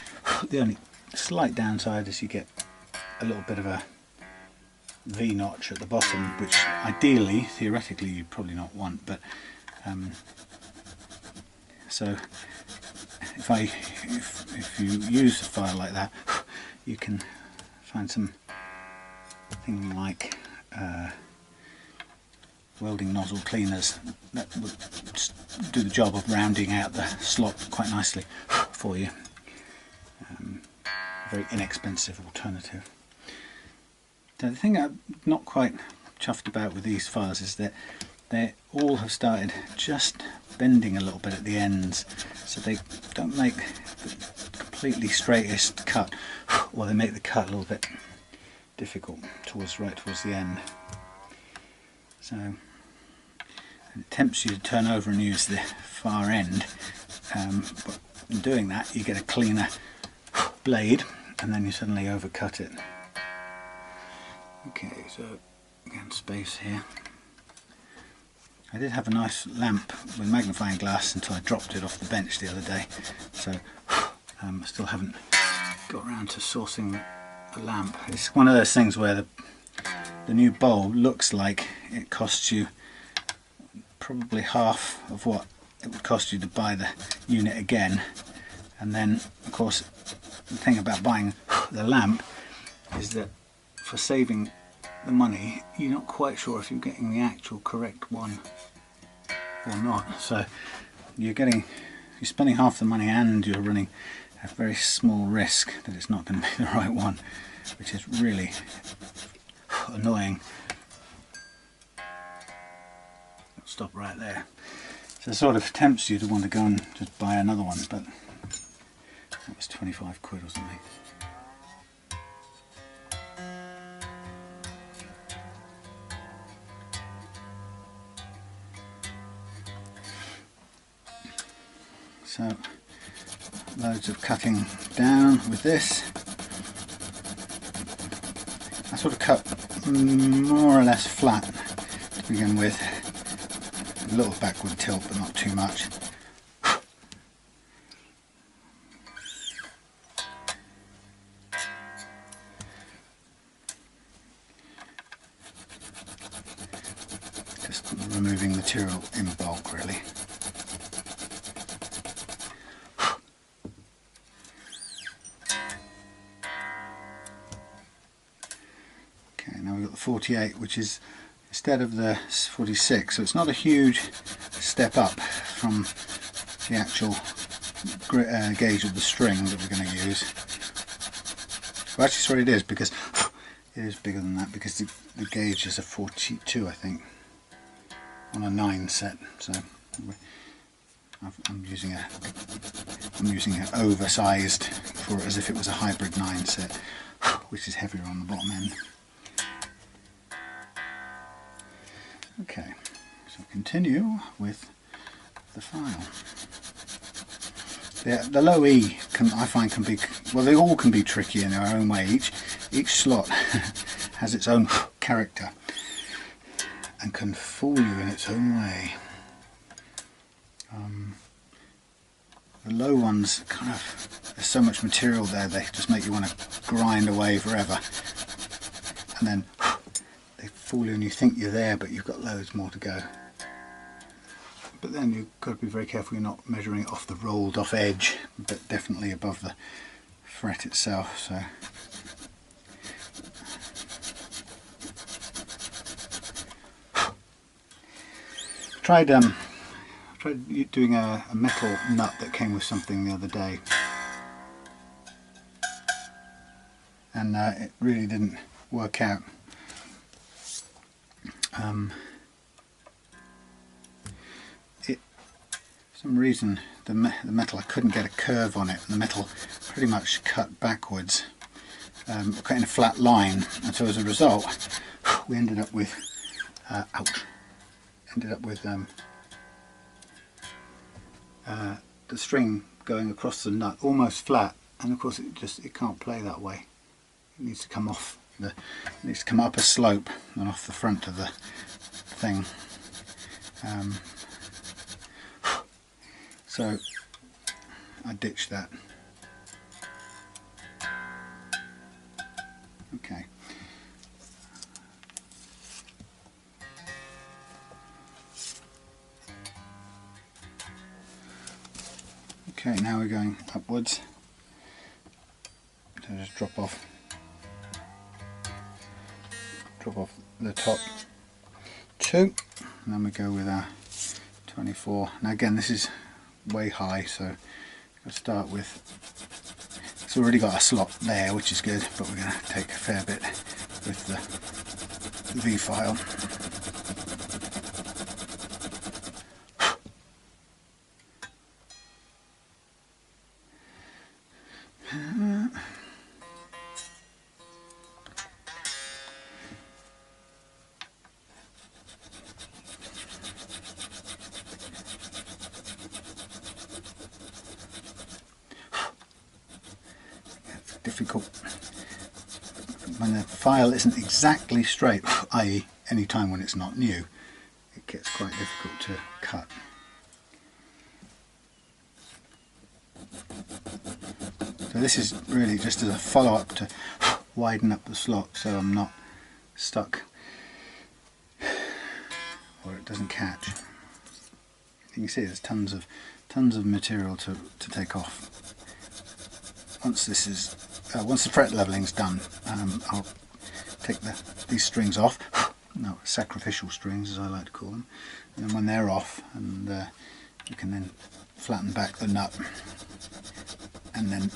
The only slight downside is you get a little bit of a V-notch at the bottom, which ideally, theoretically, you'd probably not want, but so if you use a file like that, you can find something like welding nozzle cleaners that will do the job of rounding out the slot quite nicely for you. A very inexpensive alternative. The thing I'm not quite chuffed about with these files is that they all have started just bending a little bit at the ends, so they don't make the completely straightest cut, or they make the cut a little bit difficult right towards the end. So it tempts you to turn over and use the far end, but in doing that you get a cleaner blade and then you suddenly overcut it. Okay, so again, space here. I did have a nice lamp with magnifying glass until I dropped it off the bench the other day, so I still haven't got around to sourcing the lamp. It's one of those things where the new bulb looks like it costs you probably half of what it would cost you to buy the unit again, and then of course the thing about buying the lamp is that for saving the money you're not quite sure if you're getting the actual correct one or not, so you're spending half the money and you're running a very small risk that it's not going to be the right one, which is really annoying. I'll stop right there. So it sort of tempts you to want to go and just buy another one, but that was 25 quid or something. So loads of cutting down with this. I sort of cut more or less flat to begin with. A little backward tilt, but not too much. Just removing material in bulk, really. Okay, now we've got the 48, which is instead of the 46, so it's not a huge step up from the actual gauge of the string that we're going to use. Well, actually, sorry, it is, because it is bigger than that, because the gauge is a 42, I think, on a 9 set. So I'm using an oversized for it, as if it was a hybrid 9 set, which is heavier on the bottom end. Okay, so continue with the file. The low E I find can be, well, they all can be tricky in their own way. Each slot has its own character and can fool you in its own way. The low ones, kind of, there's so much material there, they just make you want to grind away forever, and then they fool you and you think you're there, but you've got loads more to go. But then you've got to be very careful you're not measuring it off the rolled off edge, but definitely above the fret itself. So tried doing a metal nut that came with something the other day, and it really didn't work out. For some reason the metal, I couldn't get a curve on it, and the metal pretty much cut backwards, cut in a flat line, and so as a result we ended up with the string going across the nut almost flat, and of course it can't play that way. It needs to come off it needs to come up a slope and off the front of the thing. So I ditched that. Okay. Okay, now we're going upwards. So just drop off the top two, and then we go with our 24. Now again, this is way high, so I'll start with, it's already got a slot there, which is good, but we're going to take a fair bit with the V file. Difficult when the file isn't exactly straight, i.e. any time when it's not new, it gets quite difficult to cut. So this is really just as a follow-up to widen up the slot so I'm not stuck or it doesn't catch. You can see there's tons of material to take off. Once this is once the fret leveling's done, I'll take these strings off, no, sacrificial strings as I like to call them, and then when they're off, and you can then flatten back the nut and then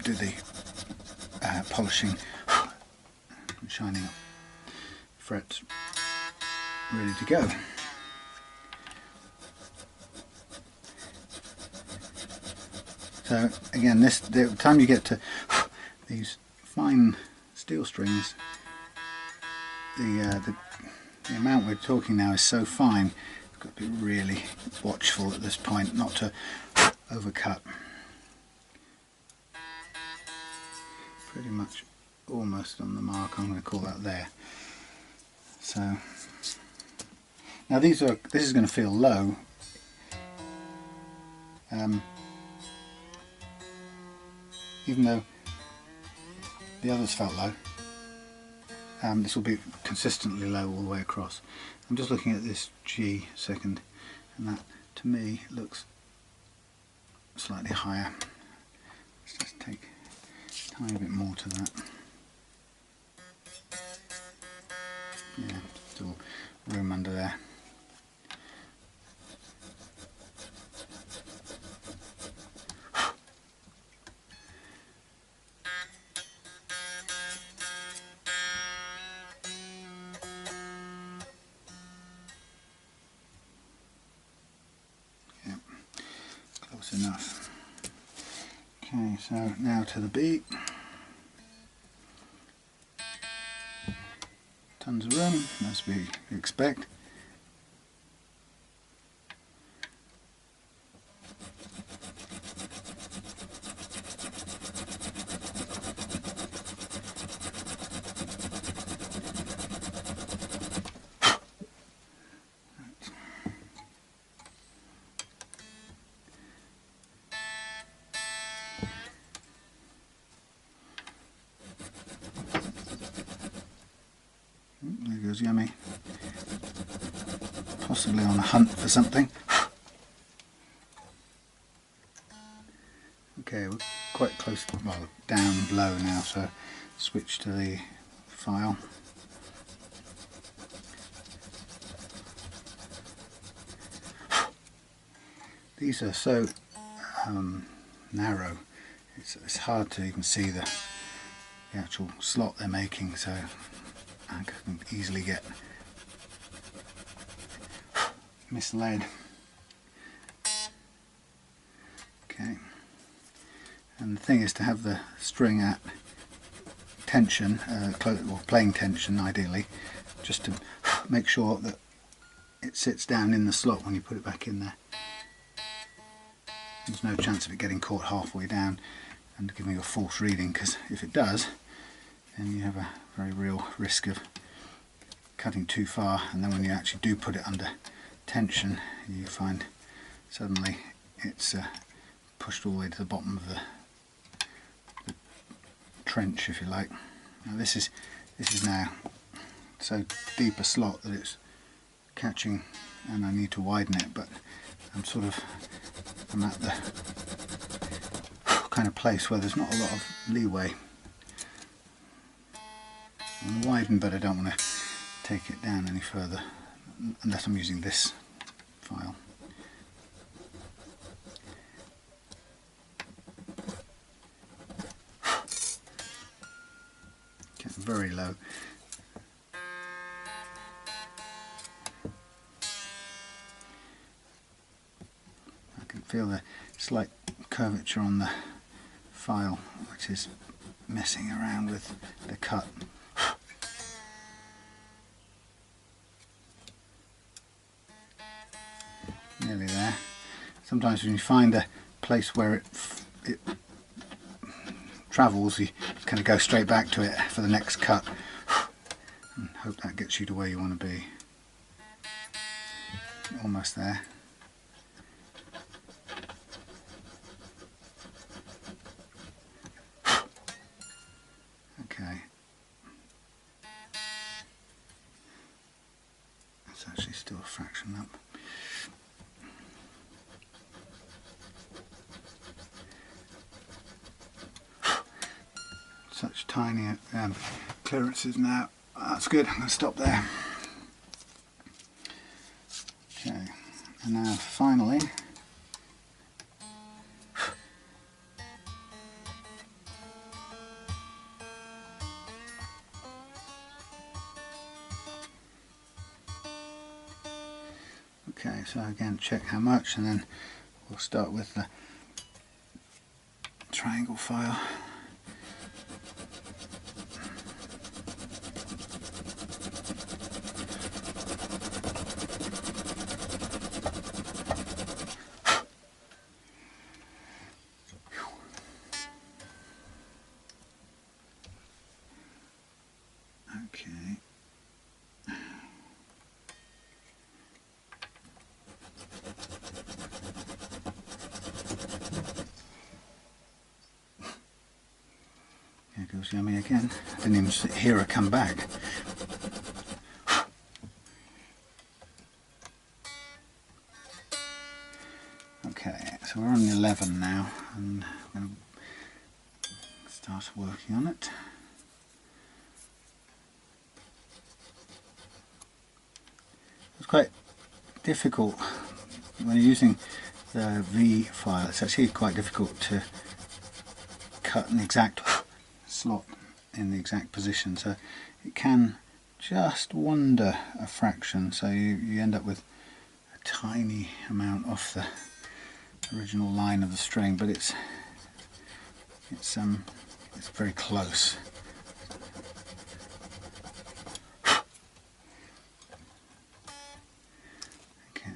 do the polishing and shining up frets ready to go. So again, the time you get to these fine steel strings, the amount we're talking now is so fine, you've got to be really watchful at this point not to overcut. Pretty much almost on the mark. I'm going to call that there. So now this is going to feel low. Even though the others felt low, this will be consistently low all the way across. I'm just looking at this G second, and that to me looks slightly higher. Let's just take a tiny bit more to that. Yeah, still room under there. Yep, close enough. Okay, so now to the beat. Tons of room, as we expect. There goes Yummy, possibly on a hunt for something. Okay, we're quite close, well, down below now, so switch to the file. These are so narrow, it's hard to even see the actual slot they're making, so I can easily get misled. Okay, and the thing is to have the string at tension, or playing tension ideally, just to make sure that it sits down in the slot when you put it back in there. There's no chance of it getting caught halfway down and giving you a false reading, because if it does, then you have a very real risk of cutting too far, and then when you actually do put it under tension, you find suddenly it's pushed all the way to the bottom of the trench, if you like. Now this is now so deep a slot that it's catching, and I need to widen it, but I'm at the kind of place where there's not a lot of leeway. I'm widen, but I don't want to take it down any further unless I'm using this file. Getting very low. I can feel the slight curvature on the file, which is messing around with the cut. Nearly there. Sometimes when you find a place where it travels, you kind of go straight back to it for the next cut and hope that gets you to where you want to be. Almost there. Okay. It's actually still a fraction up. Such tiny clearances now. That's good. I'm going to stop there. Okay, and now finally, okay, so again check how much, and then we'll start with the triangle file. Okay. There goes Yummy again. I didn't even hear her come back. Okay, so we're on 11 now, and I'm going to start working on it. It's quite difficult when you're using the V file. It's actually quite difficult to cut an exact slot in the exact position, so it can just wander a fraction, so you end up with a tiny amount off the original line of the string, but it's very close. Okay,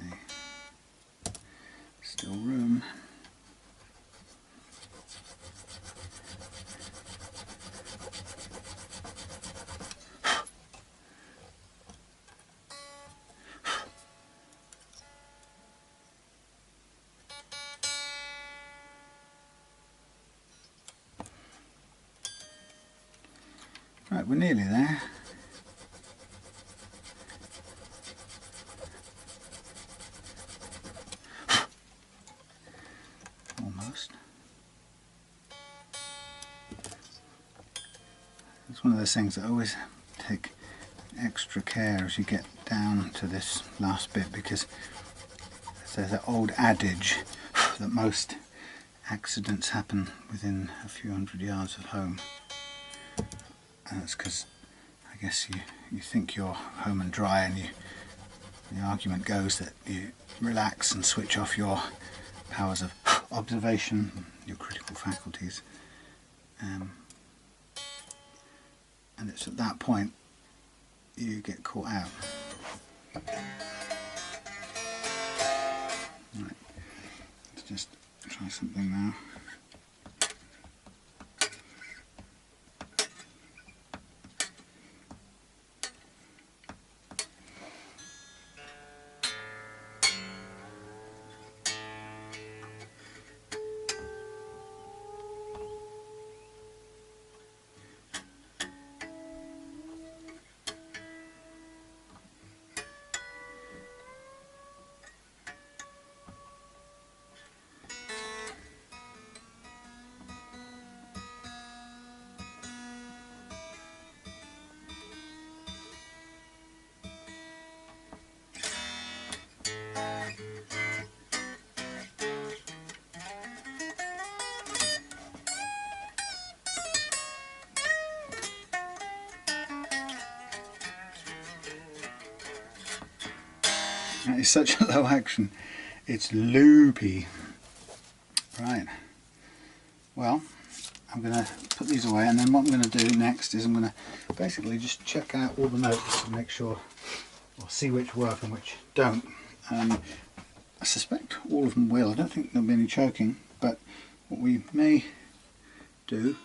still room. Right, we're nearly there. Almost. It's one of those things that I always take extra care as you get down to this last bit, because there's that old adage that most accidents happen within a few hundred yards of home. And that's because I guess you think you're home and dry, and the argument goes that you relax and switch off your powers of observation, your critical faculties, and it's at that point you get caught out. Right, let's just try something now. That is such a low action. It's loopy. Right. Well, I'm going to put these away, and then what I'm going to do next is I'm going to basically just check out all the notes and make sure, or see which work and which don't. I suspect all of them will. I don't think there'll be any choking, but what we may do...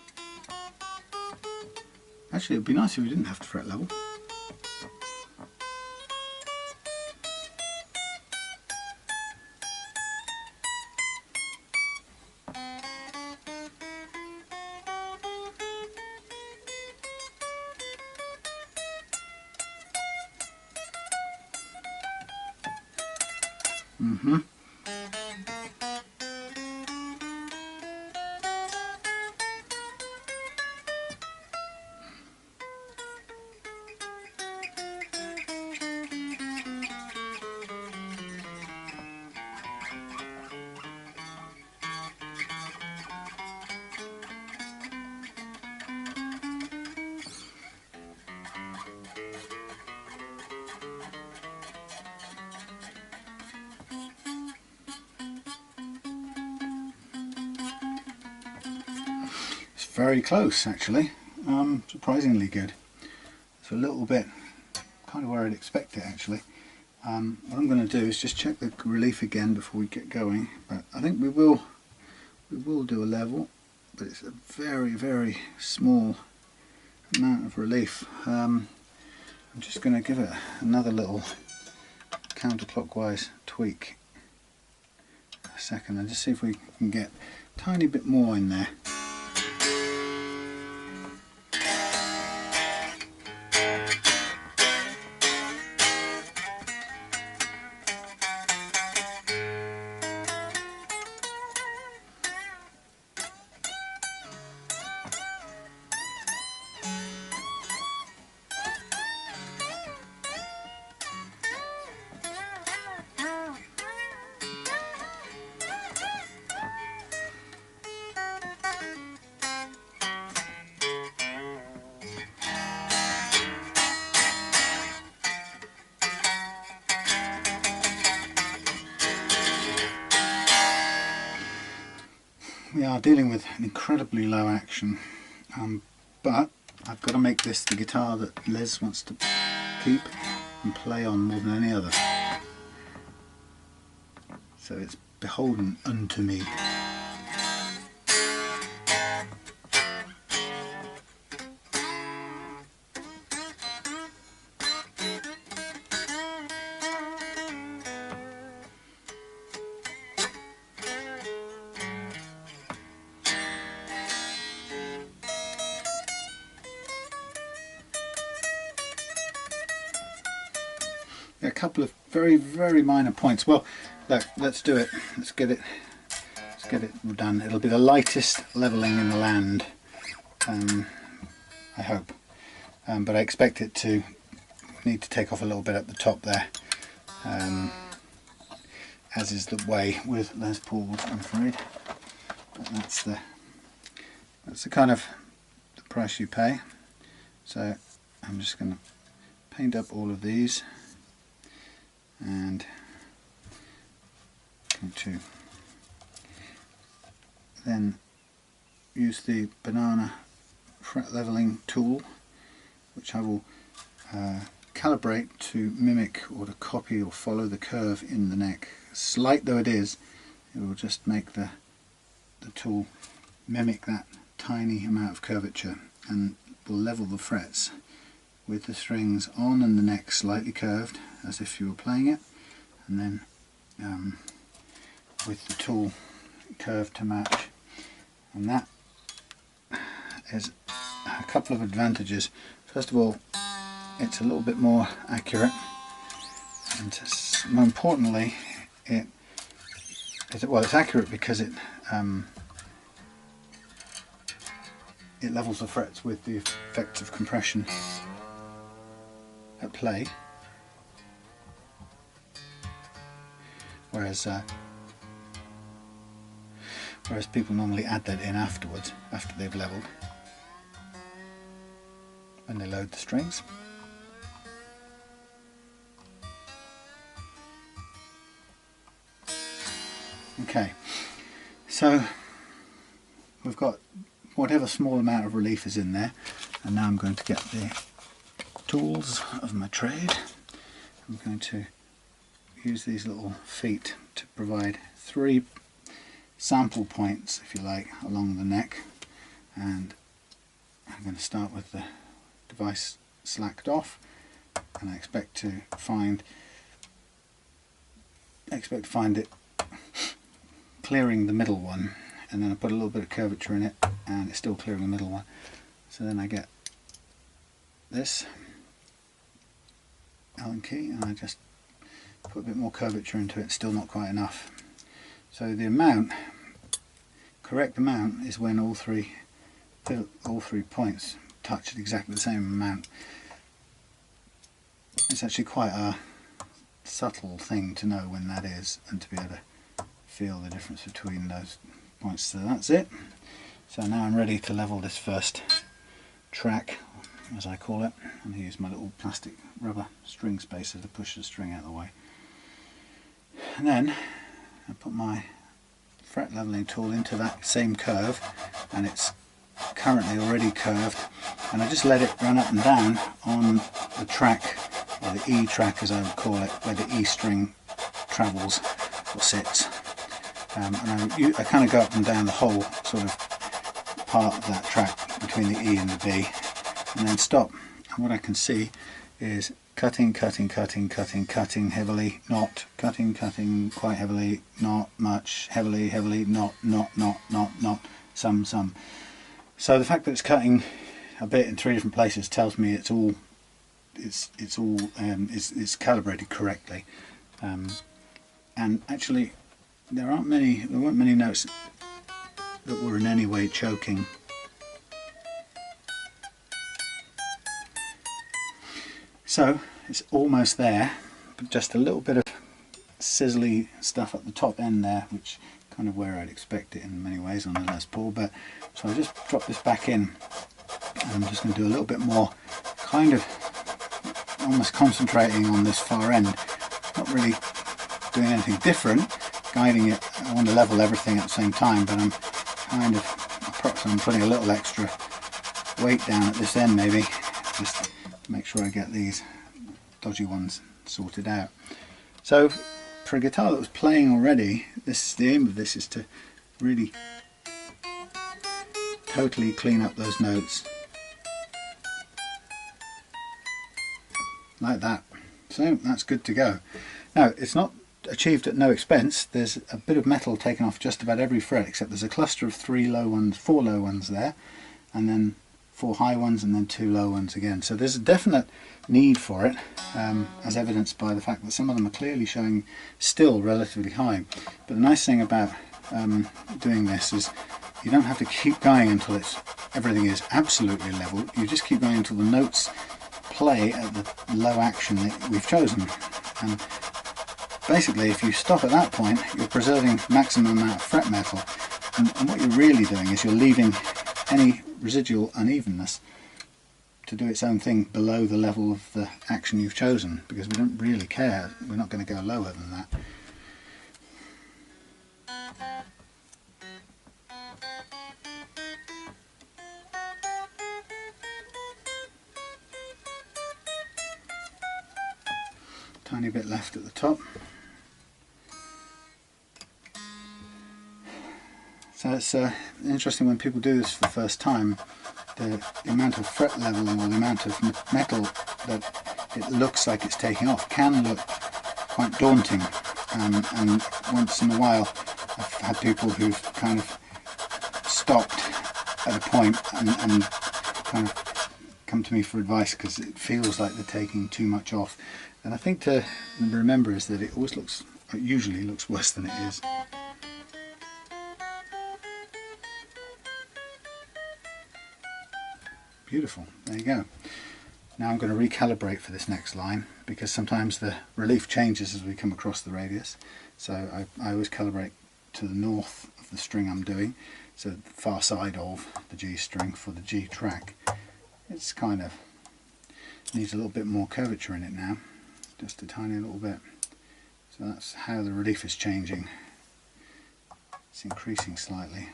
Actually, it would be nice if we didn't have to fret level. Mm-hmm. Very close, actually. Surprisingly good. It's a little bit kind of where I'd expect it, actually. What I'm going to do is just check the relief again before we get going, but I think we will do a level, but it's a very, very small amount of relief. I'm just going to give it another little counterclockwise tweak a second and just see if we can get a tiny bit more in there. We are dealing with an incredibly low action, but I've got to make this the guitar that Les wants to keep and play on more than any other. So it's beholden unto me. A couple of very minor points. Well, look, let's do it. Let's get it done. It'll be the lightest leveling in the land, I hope, but I expect it to need to take off a little bit at the top there, as is the way with Les Pauls, I'm afraid. But that's the kind of the price you pay. So I'm just going to paint up all of these. And going to then use the banana fret leveling tool, which I will calibrate to mimic or to copy or follow the curve in the neck. Slight though it is, it will just make the tool mimic that tiny amount of curvature and will level the frets with the strings on and the neck slightly curved as if you were playing it, and then with the tool curved to match. And that is a couple of advantages. First of all, it's a little bit more accurate, and more importantly it's accurate because it levels the frets with the effects of compression at play, whereas people normally add that in afterwards, after they've leveled, when they load the strings. Okay, so we've got whatever small amount of relief is in there, and now I'm going to get the tools of my trade. I'm going to use these little feet to provide 3 sample points, if you like, along the neck, and I'm going to start with the device slacked off, and I expect to find it clearing the middle one, and then I put a little bit of curvature in it and it's still clearing the middle one. So then I get this Allen key and I just put a bit more curvature into it, still not quite enough. So the amount, correct amount, is when all three points touch at exactly the same amount. It's actually quite a subtle thing to know when that is, and to be able to feel the difference between those points. So that's it. So now I'm ready to level this first track, as I call it. I'm going to use my little plastic rubber string spacer to push the string out of the way. And then I put my fret leveling tool into that same curve, and it's currently already curved, and I just let it run up and down on the track, or the E track as I would call it, where the E string travels or sits. And I kind of go up and down the whole sort of part of that track between the E and the B, and then stop. And what I can see is cutting heavily, not cutting quite heavily, not much, heavily, not, some. So the fact that it's cutting a bit in 3 different places tells me it's calibrated correctly. And actually there weren't many notes that were in any way choking. So it's almost there, but just a little bit of sizzly stuff at the top end there, which kind of where I'd expect it in many ways on a Les Paul. But so I'll just drop this back in, and I'm just going to do a little bit more, kind of almost concentrating on this far end, not really doing anything different, guiding it. I want to level everything at the same time, but I'm kind of I'm putting a little extra weight down at this end, maybe just to make sure I get these dodgy ones sorted out. So for a guitar that was playing already, the aim of this is to really totally clean up those notes like that. So that's good to go. Now it's not achieved at no expense. There's a bit of metal taken off just about every fret, except there's a cluster of 4 low ones there, and then 4 high ones, and then 2 low ones again. So there's a definite need for it, as evidenced by the fact that some of them are clearly showing still relatively high. But the nice thing about doing this is you don't have to keep going until everything is absolutely level. You just keep going until the notes play at the low action that we've chosen. And basically, if you stop at that point, you're preserving maximum amount of fret metal, and what you're really doing is you're leaving any residual unevenness to do its own thing below the level of the action you've chosen, because we don't really care. We're not going to go lower than that. Tiny bit left at the top. So it's interesting when people do this for the first time, the amount of fret leveling or the amount of metal that it looks like it's taking off can look quite daunting, and once in a while I've had people who've kind of stopped at a point and kind of come to me for advice because it feels like they're taking too much off. And I think to remember is that it usually looks worse than it is. Beautiful, there you go. Now I'm going to recalibrate for this next line, because sometimes the relief changes as we come across the radius. So I always calibrate to the north of the string I'm doing, so the far side of the G string for the G track. It's kind of needs a little bit more curvature in it now, just a tiny little bit. So that's how the relief is changing. It's increasing slightly.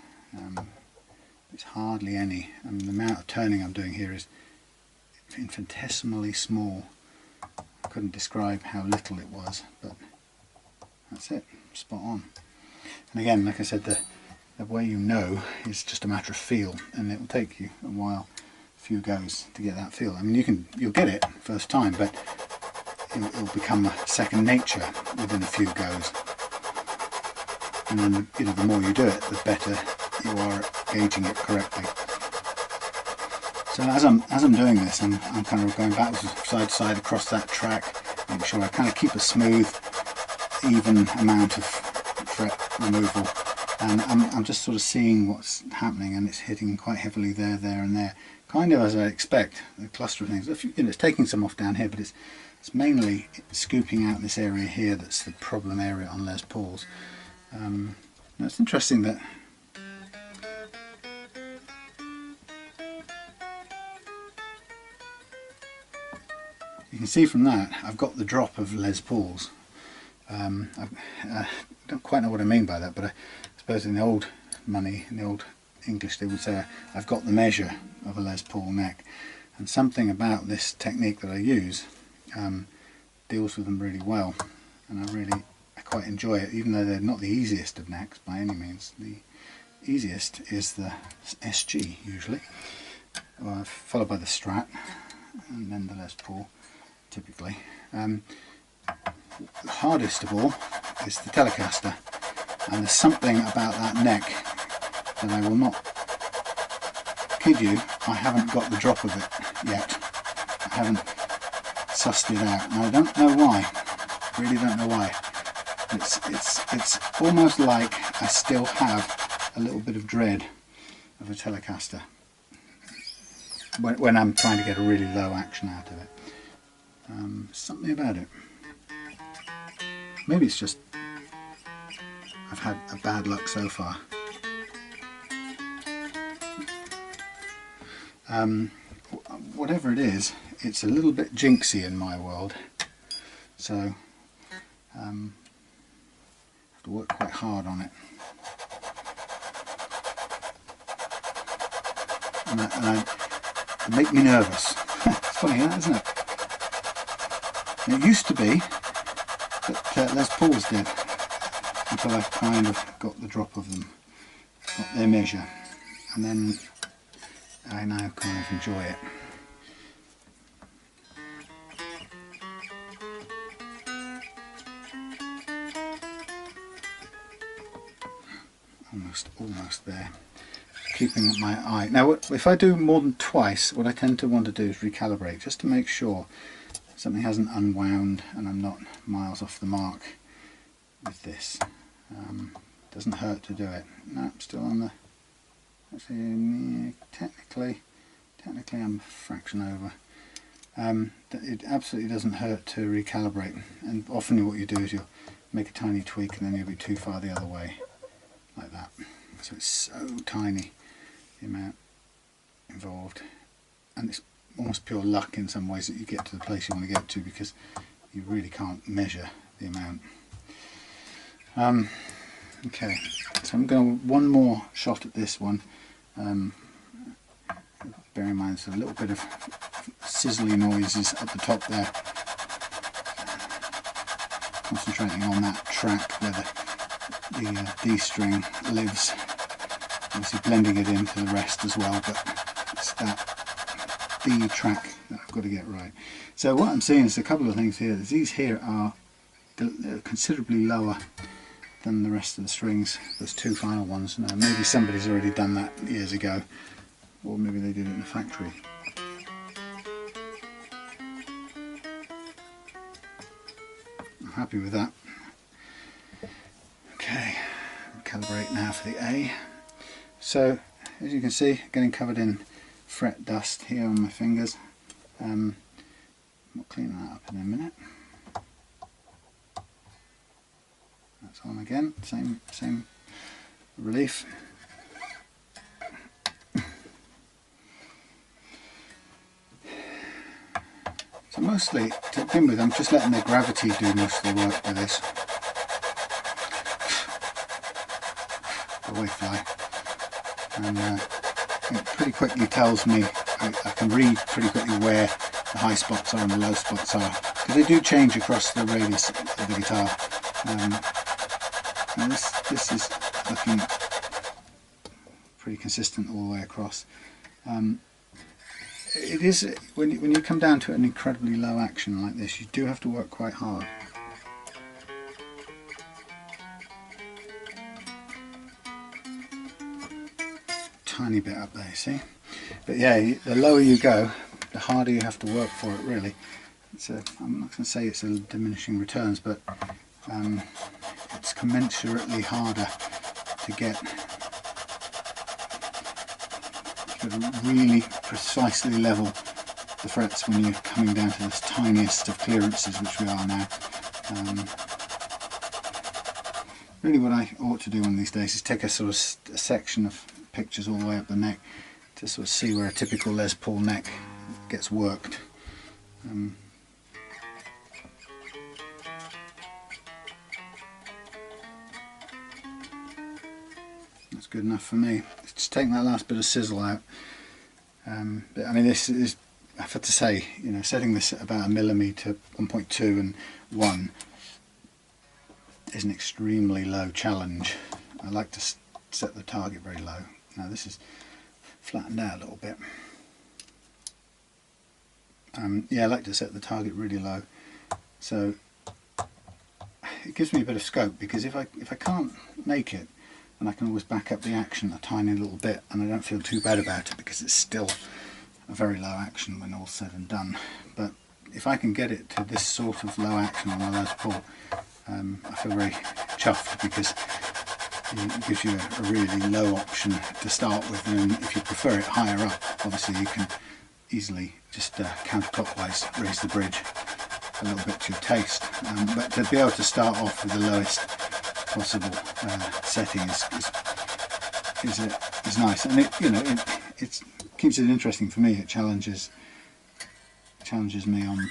It's hardly any. The amount of turning I'm doing here is infinitesimally small. I couldn't describe how little it was, but that's it, spot on. And again, like I said, the way you know is just a matter of feel, and it will take you a while, a few goes to get that feel. I mean, you'll get it first time, but it'll become a second nature within a few goes. And then the more you do it, the better you are gauging it correctly. So as I'm doing this, I'm kind of going backwards side to side across that track, making sure I kind of keep a smooth, even amount of fret removal, and I'm just sort of seeing what's happening, and it's hitting quite heavily there, and there, kind of as I expect. The cluster of things, it's taking some off down here, but it's mainly scooping out this area here that's the problem area on Les Pauls. Now it's interesting that you can see from that I've got the drop of Les Pauls. I don't quite know what I mean by that, but I suppose in the old money, in the old English, they would say I've got the measure of a Les Paul neck, and something about this technique that I use deals with them really well, and I quite enjoy it, even though they're not the easiest of necks by any means. The easiest is the SG usually, followed by the Strat, and then the Les Paul. typically. The hardest of all is the Telecaster, and there's something about that neck that I will not kid you, I haven't got the drop of it yet. I haven't sussed it out, and I don't know why. I really don't know why. It's almost like I still have a little bit of dread of a Telecaster when I'm trying to get a really low action out of it. Something about it. Maybe it's just I've had a bad luck so far. Whatever it is, it's a little bit jinxy in my world, so I have to work quite hard on it. And it makes me nervous. It's funny, that, isn't it? And it used to be that Les Pauls did, until I kind of got the drop of them, got their measure, and then I now kind of enjoy it. Almost there. Keeping up my eye. Now if I do more than twice, what I tend to want to do is recalibrate, just to make sure something hasn't unwound and I'm not miles off the mark with this. Doesn't hurt to do it. No, I'm still on the, actually, technically I'm a fraction over. It absolutely doesn't hurt to recalibrate, and often what you do is you'll make a tiny tweak and then you'll be too far the other way, like that. So it's so tiny, the amount involved, and it's almost pure luck in some ways that you get to the place you want to get to, because you really can't measure the amount. Okay, so I'm going to one more shot at this one. Bear in mind there's a little bit of sizzly noises at the top there. Concentrating on that track where the D string lives. Obviously blending it into the rest as well, but it's that D track that I've got to get right. So what I'm seeing is a couple of things here. These here are considerably lower than the rest of the strings, those two final ones. Now maybe somebody's already done that years ago, or maybe they did it in a factory. I'm happy with that. Okay, calibrate now for the A. So as you can see, getting covered in fret dust here on my fingers. I'll clean that up in a minute. That's on again, same relief. So mostly, to begin with, I'm just letting the gravity do most of the work with this. Go away, fly. And it pretty quickly tells me, I can read pretty quickly where the high spots are and the low spots are, because they do change across the radius of the guitar. And this is looking pretty consistent all the way across. It is, when you come down to an incredibly low action like this, you do have to work quite hard. Tiny bit up there, see? But yeah, the lower you go, the harder you have to work for it, really. I'm not going to say it's a diminishing returns, but it's commensurately harder to get really precisely level the frets when you're coming down to this tiniest of clearances, which we are now. Really what I ought to do one of these days is take a sort of a section of pictures all the way up the neck to sort of see where a typical Les Paul neck gets worked. That's good enough for me. Just taking that last bit of sizzle out. But I mean, this is, I have to say, you know, setting this at about 1 millimetre, 1.2 and 1 is an extremely low challenge. I like to set the target very low. Now this is flattened out a little bit. Yeah, I like to set the target really low, so it gives me a bit of scope, because if I can't make it, then I can always back up the action a tiny little bit, and I don't feel too bad about it because it's still a very low action when all's said and done. But if I can get it to this sort of low action on a Les Paul, I feel very chuffed, because it gives you a really low option to start with, and if you prefer it higher up, obviously you can easily just counterclockwise raise the bridge a little bit to your taste. But to be able to start off with the lowest possible setting is nice, and it keeps it interesting for me. It challenges me on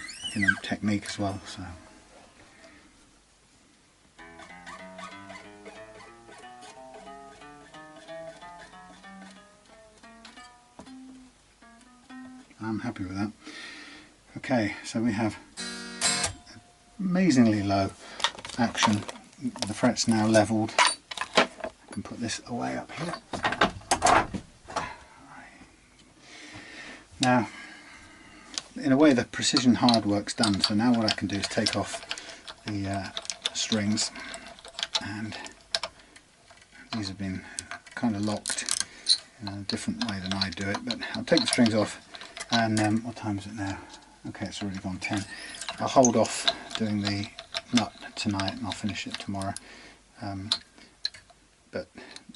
technique as well. So. I'm happy with that. Okay, so we have amazingly low action. The fret's now levelled. I can put this away up here. Now, in a way, the precision hard work's done. So now what I can do is take off the strings, and these have been kind of locked in a different way than I do it. But I'll take the strings off. And what time is it now? Okay, it's already gone 10. I'll hold off doing the nut tonight, and I'll finish it tomorrow. But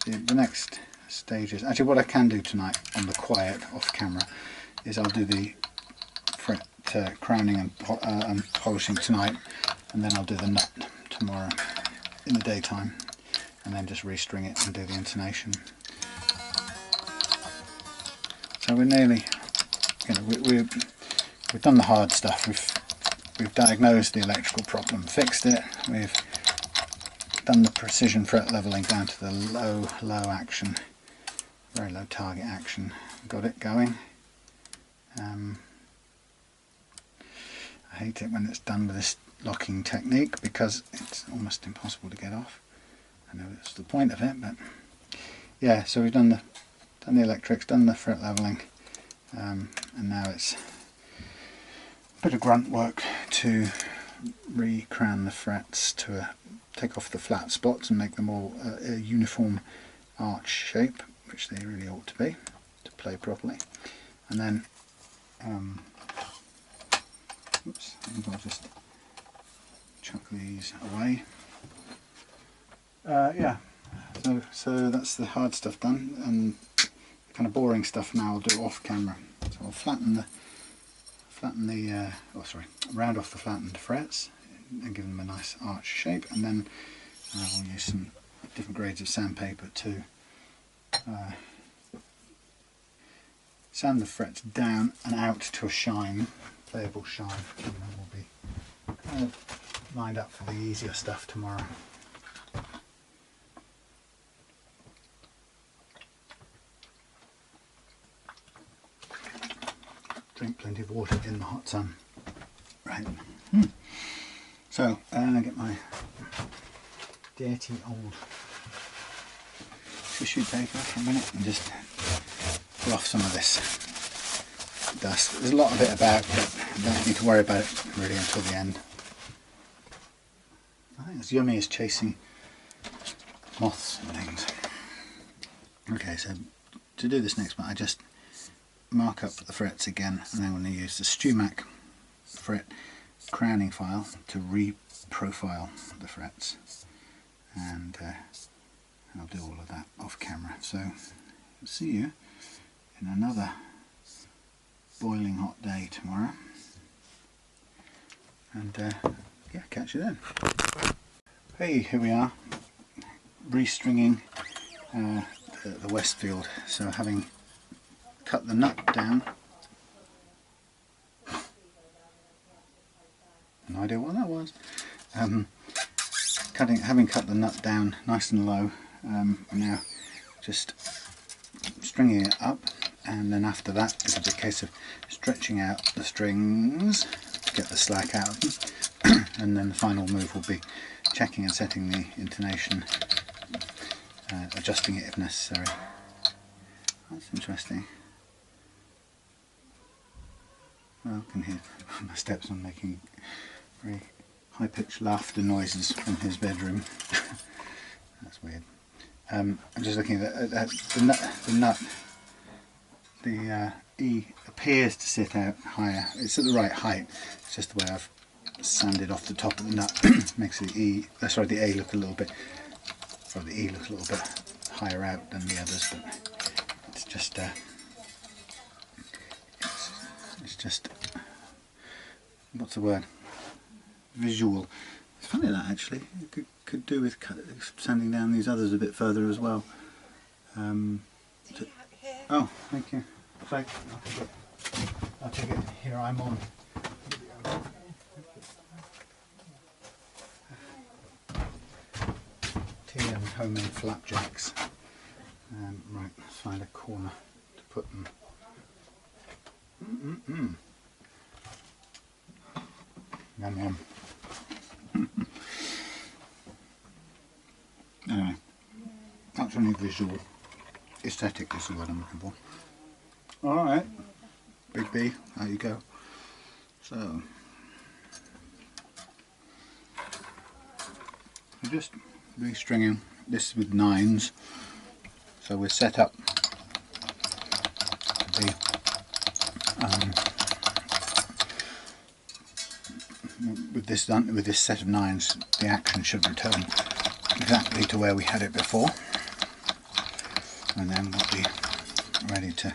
the next stage is actually what I can do tonight on the quiet off camera is I'll do the fret crowning and polishing tonight, and then I'll do the nut tomorrow in the daytime, and then just restring it and do the intonation. So we're nearly. We've done the hard stuff. We've diagnosed the electrical problem, fixed it. We've done the precision fret leveling down to the low action, very low target action. Got it going. I hate it when it's done with this locking technique, because it's almost impossible to get off. I know that's the point of it, but yeah. So we've done the electrics, done the fret leveling. And now it's a bit of grunt work to re-crown the frets, to take off the flat spots and make them all a uniform arch shape, which they really ought to be, to play properly. And then, oops, I think I'll just chuck these away. Yeah, so that's the hard stuff done, and kind of boring stuff now I'll do off camera. So I'll round off the flattened frets and give them a nice arch shape, and then I'll use some different grades of sandpaper to sand the frets down and out to a shine, playable shine, and then we'll be kind of lined up for the easier stuff tomorrow. Drink plenty of water in the hot sun. Right. So, get my dirty old tissue paper for a minute and just pull off some of this dust. There's a lot of it about, but I don't need to worry about it really until the end. I think it's yummy as chasing moths and things. Okay, so to do this next one, I just mark up the frets again, and I'm going to use the StewMac fret crowning file to re-profile the frets, and I'll do all of that off camera. So I'll see you in another boiling hot day tomorrow, and yeah, catch you then. Hey, here we are, restringing the Westfield. So having cut the nut down, no idea what that was. Having cut the nut down nice and low, I'm now just stringing it up, and then after that it's a case of stretching out the strings to get the slack out of them, and then the final move will be checking and setting the intonation, adjusting it if necessary. That's interesting. Well, I can hear my stepson making very high-pitched laughter noises from his bedroom. That's weird. I'm just looking at the nut. The E appears to sit out higher. It's at the right height. It's just the way I've sanded off the top of the nut. Makes the the A look a little bit, or the E look a little bit higher out than the others. But it's just what's the word? Visual. It's funny that actually. It could do with sanding down these others a bit further as well. Oh, thank you. I'll take it. Here I'm on. Tea and homemade flapjacks. Right, let's find a corner to put them. Yum yum. Anyway, that's only visual. Aesthetic is the word I'm looking for. Alright, Big B, out you go. So, we're just restringing this with 9s. So we're set up to be with this set of 9s, the action should return exactly to where we had it before, and then we'll be ready to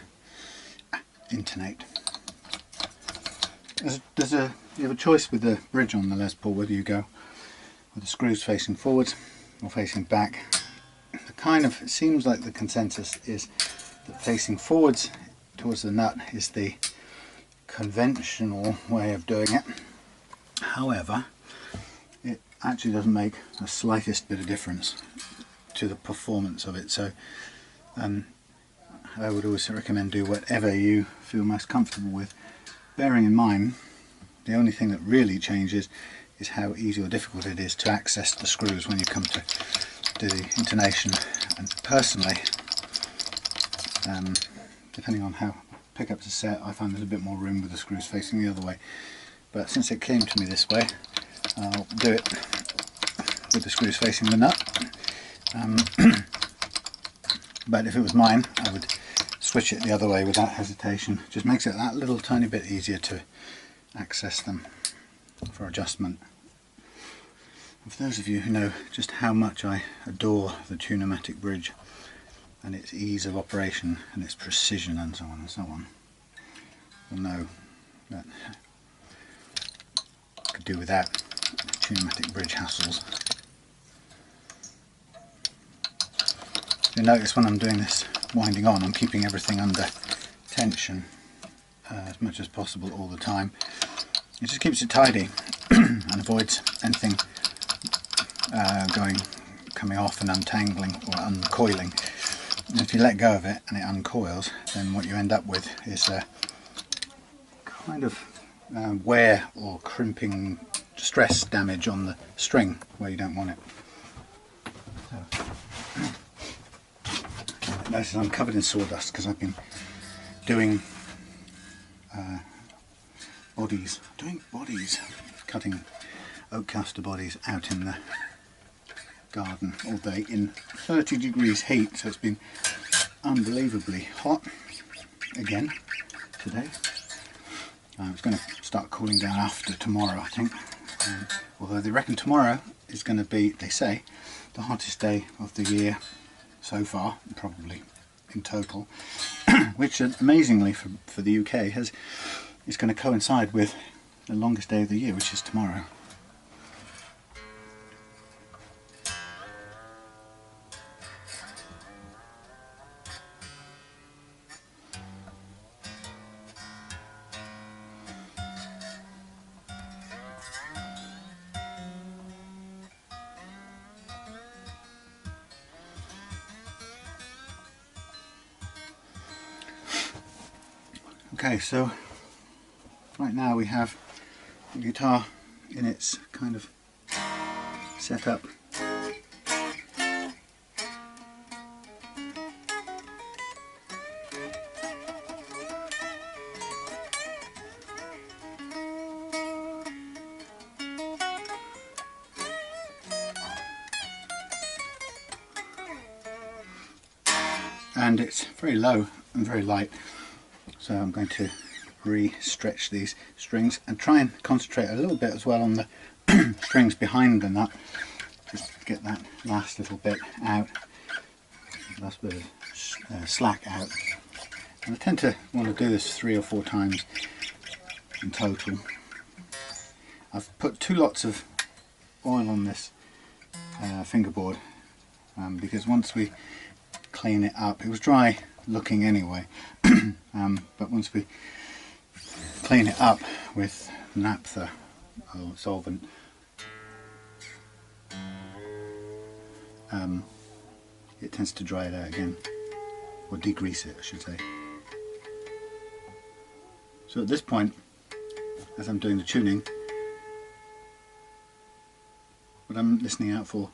intonate. You have a choice with the bridge on the Les Paul whether you go with the screws facing forwards or facing back. It seems like the consensus is that facing forwards towards the nut is the conventional way of doing it. However, it actually doesn't make the slightest bit of difference to the performance of it. So I would always recommend do whatever you feel most comfortable with, bearing in mind the only thing that really changes is how easy or difficult it is to access the screws when you come to do the intonation. And personally, depending on how pickups are set, I find there's a bit more room with the screws facing the other way. But since it came to me this way, I'll do it with the screws facing the nut. But if it was mine, I would switch it the other way without hesitation. Just makes it that little tiny bit easier to access them for adjustment. And for those of you who know just how much I adore the Tune-o-matic bridge and its ease of operation and its precision and so on and so on, will know that I could do without Tune-o-matic bridge hassles. You'll notice when I'm doing this winding on, I'm keeping everything under tension as much as possible all the time. It just keeps it tidy and avoids anything coming off and untangling or uncoiling. And if you let go of it and it uncoils, then what you end up with is a kind of wear or crimping stress damage on the string where you don't want it. So, notice I'm covered in sawdust because I've been doing bodies, cutting oak caster bodies out in the garden all day in 30 degrees heat, so it's been unbelievably hot again today. It's going to start cooling down after tomorrow, I think, although they reckon tomorrow is going to be, they say, the hottest day of the year so far, probably in total, which amazingly for the UK is going to coincide with the longest day of the year, which is tomorrow. Okay, so right now we have the guitar in its kind of setup. and it's very low and very light, so I'm going to re-stretch these strings and try and concentrate a little bit as well on the strings behind the nut, just to get that last little bit out, last bit of slack out. And I tend to want to do this 3 or 4 times in total. I've put 2 lots of oil on this fingerboard because once we clean it up, it was dry looking anyway, but once we clean it up with naphtha or solvent, it tends to dry it out again, or degrease it I should say. So at this point, as I'm doing the tuning, what I'm listening out for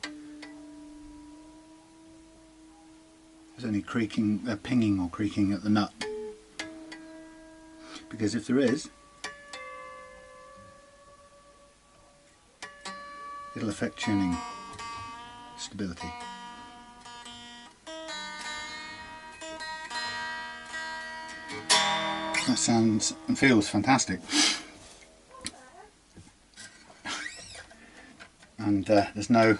is any creaking, pinging or creaking at the nut, because if there is, it'll affect tuning stability. That sounds and feels fantastic, and there's no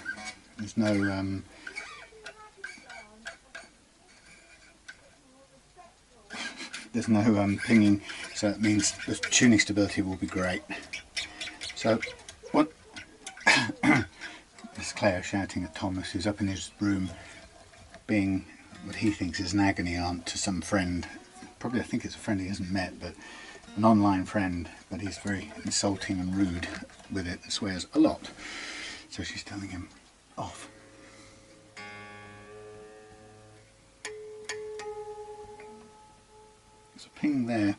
pinging, so it means the tuning stability will be great. So what this is Claire shouting at Thomas, who's up in his room being what he thinks is an agony aunt to some friend. Probably I think it's a friend he hasn't met, but an online friend, but he's very insulting and rude with it and swears a lot. So she's telling him off. There's a ping there.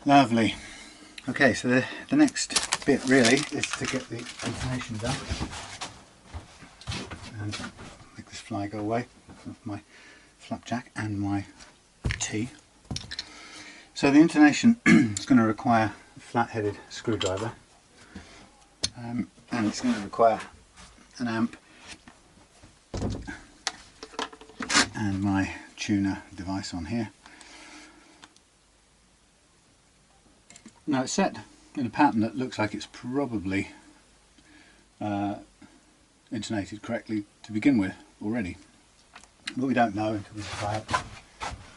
Lovely. Okay, so the next bit really is to get the intonation done and make this fly go away with my flapjack and my tea. So the intonation is going to require a flat-headed screwdriver, and it's going to require an amp and my tuner device on here. Now it's set in a pattern that looks like it's probably intonated correctly to begin with already, but we don't know until we try it.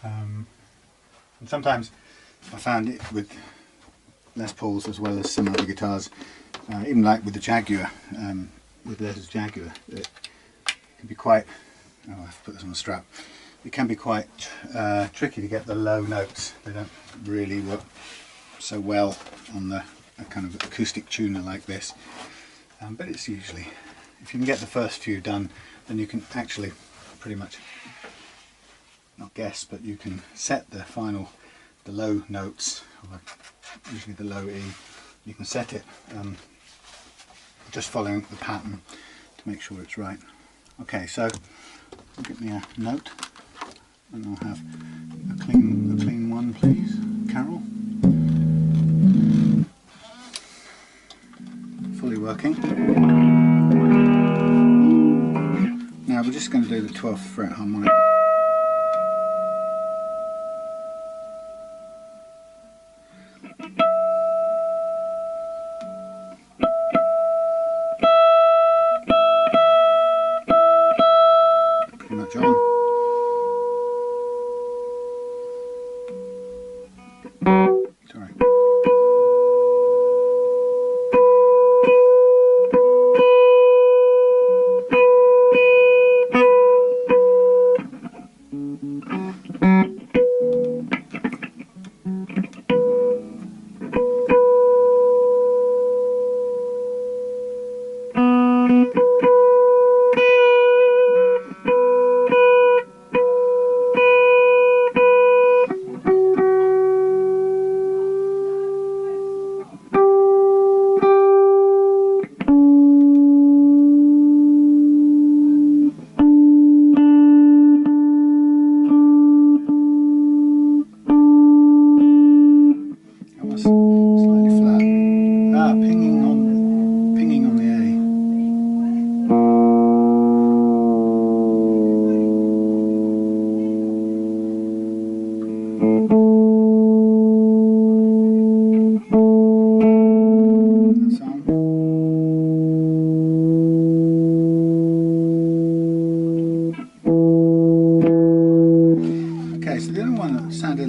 And sometimes I found it with Les Pauls as well as some other guitars, even like with the Jaguar, with Les's Jaguar, it can be quite, oh I have to put this on the strap, it can be quite tricky to get the low notes. They don't really work so well on a kind of acoustic tuner like this, but it's usually, if you can get the first few done, then you can actually pretty much, not guess, but you can set the low notes, or usually the low E, you can set it just following the pattern to make sure it's right. Okay, so get me a note and I'll have a clean one please, Carol. Fully working. Now we're just going to do the 12th fret harmonic. Pretty much on. Sorry.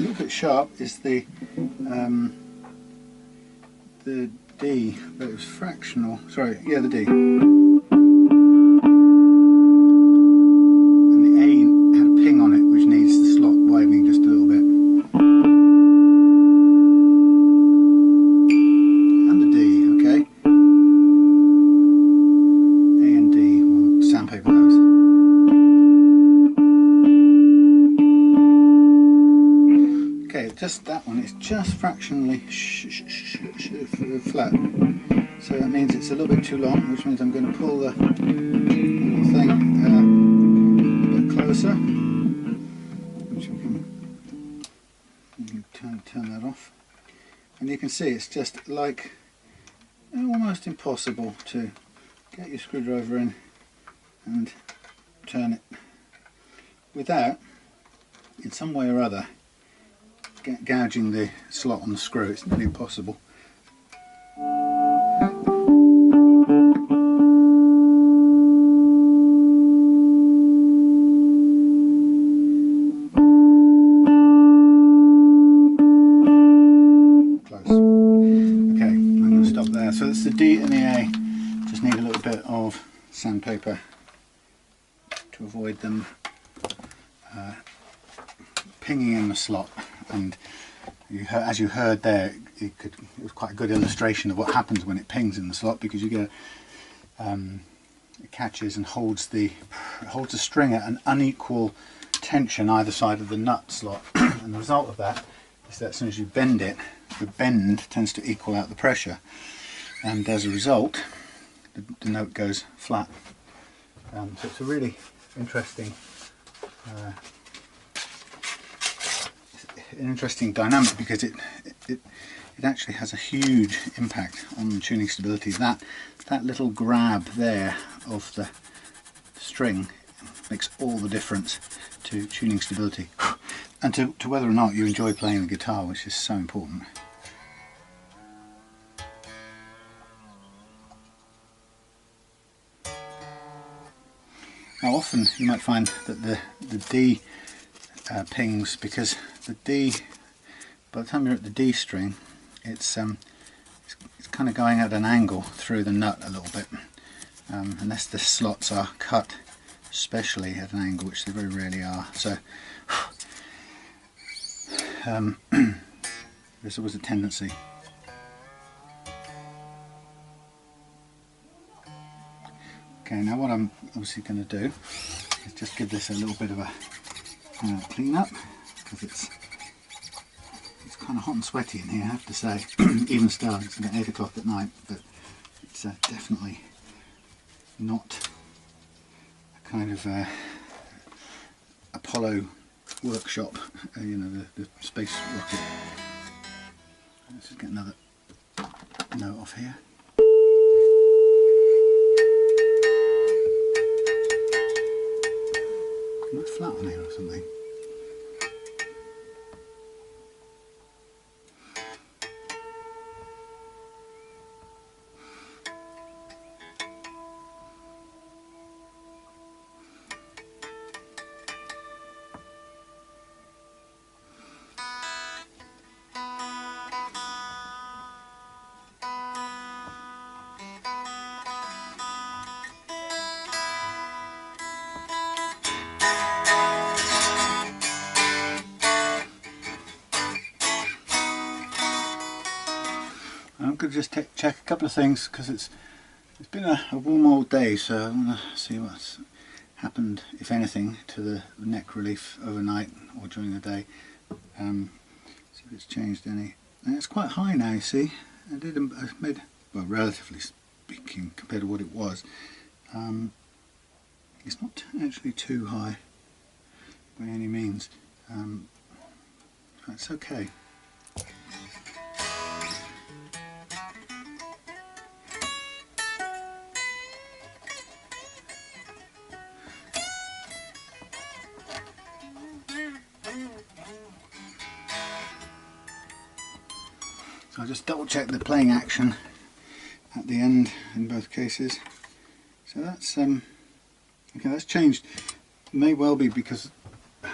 little bit sharp is the D, but it was fractional. Sorry, yeah, the D. And the A had a ping on it, which needs the slot widening just a little bit. And the D, okay. A and D, we'll sandpaper those. Okay, just that one, it's just fractionally flat. So that means it's a little bit too long, which means I'm going to pull the little thing a bit closer. Which we can turn that off. And you can see it's just like almost impossible to get your screwdriver in and turn it without, in some way or other, gouging the slot on the screw. It's nearly impossible. Close. Okay, I'm going to stop there. So it's the D and the A. Just need a little bit of sandpaper to avoid them pinging in the slot. And as you heard there, it was quite a good illustration of what happens when it pings in the slot, because you get it catches and holds the string at an unequal tension either side of the nut slot, and the result of that is that as soon as you bend it, the bend tends to equal out the pressure, and as a result the note goes flat. So it's a really interesting dynamic, because it actually has a huge impact on tuning stability. That little grab there of the string makes all the difference to tuning stability and to whether or not you enjoy playing the guitar, which is so important. Now often you might find that the D pings, because the D, by the time you're at the D string, it's kind of going at an angle through the nut a little bit, unless the slots are cut especially at an angle, which they very rarely are. So there's always a tendency. Okay, now what I'm obviously going to do is just give this a little bit of a clean up, because it's kind of hot and sweaty in here, I have to say. Even still, it's about 8 o'clock at night, but it's definitely not a kind of Apollo workshop, you know, the space rocket. Let's just get another note off here. Am I flat on here or something? I'm going to just check a couple of things, because it's been a warm old day, so I want to see what's happened, if anything, to the neck relief overnight or during the day. See if it's changed any. And it's quite high now, you see. I made, well, relatively speaking, compared to what it was. It's not actually too high by any means. That's okay. So I'll just double check the playing action at the end in both cases. So that's okay, that's changed. May well be because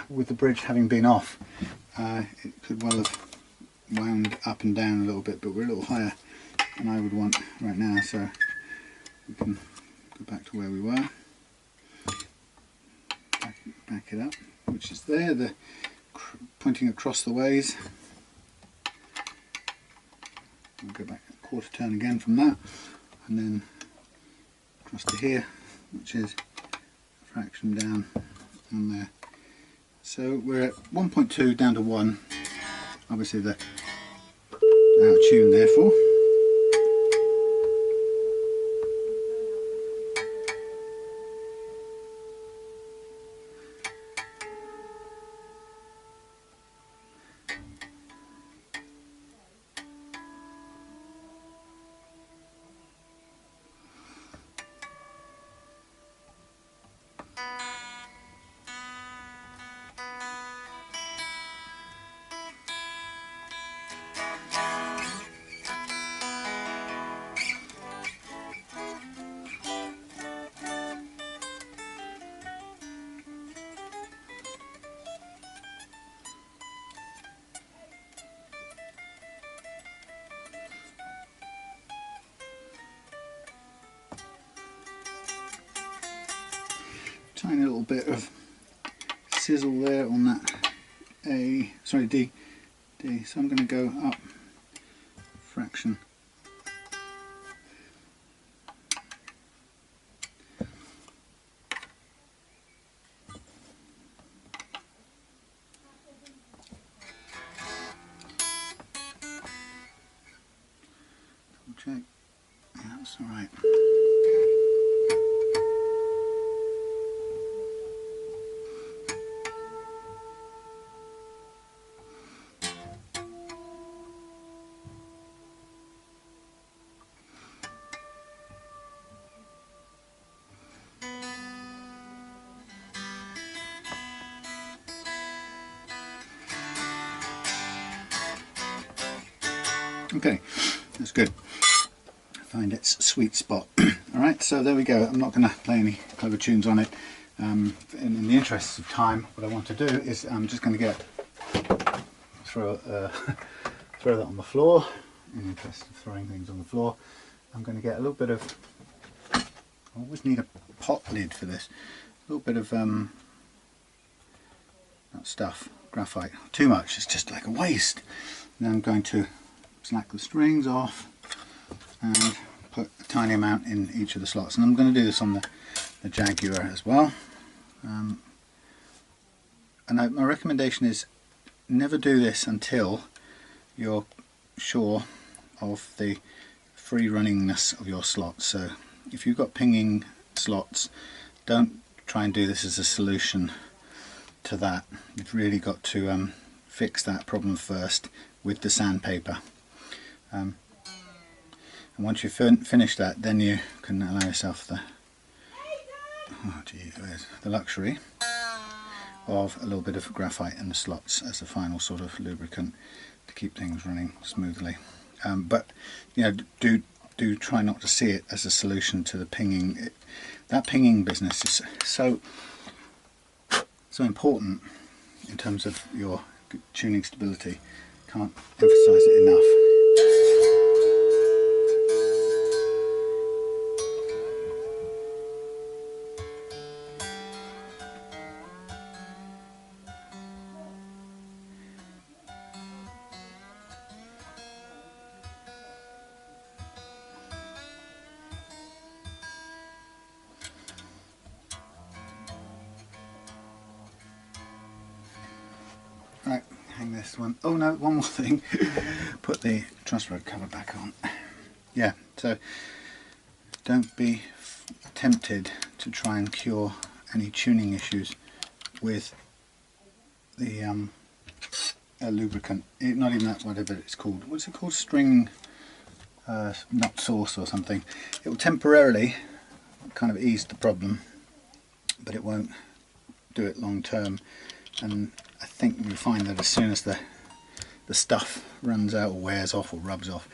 with the bridge having been off, it could well have wound up and down a little bit, but we're a little higher than I would want right now, so we can go back to where we were, back it up, which is there, the pointing across the ways. We'll go back a quarter turn again from that, and then across to here, which is a fraction down on there. So we're at 1.2 down to 1, obviously the out of tune therefore. Tiny little bit of sizzle there on that D. So I'm going to go up a fraction. Double check. Yeah, that's all right. Okay, that's good. Find its sweet spot. Alright, so there we go. I'm not going to play any clever tunes on it. In the interests of time, what I want to do is I'm just going to throw that on the floor. In the interest of throwing things on the floor, I'm going to get a little bit of, I always need a pot lid for this, a little bit of that stuff, graphite. Too much, it's just like a waste. Then I'm going to slack the strings off and put a tiny amount in each of the slots, and I'm going to do this on the Jaguar as well. And my recommendation is never do this until you're sure of the free runningness of your slots. So if you've got pinging slots, don't try and do this as a solution to that. You've really got to fix that problem first with the sandpaper. And once you've finished that, then you can allow yourself the luxury of a little bit of graphite in the slots as a final sort of lubricant to keep things running smoothly. But you know, do try not to see it as a solution to the pinging. That pinging business is so important in terms of your tuning stability. Can't emphasize it enough. Right, hang this one. Oh no, one more thing. Put the truss rod cover back on. Yeah, so don't be tempted to try and cure any tuning issues with the lubricant. Not even that, whatever it's called. What's it called? String nut sauce or something. It will temporarily kind of ease the problem, but it won't do it long term. And I think you'll find that as soon as the stuff runs out or wears off or rubs off,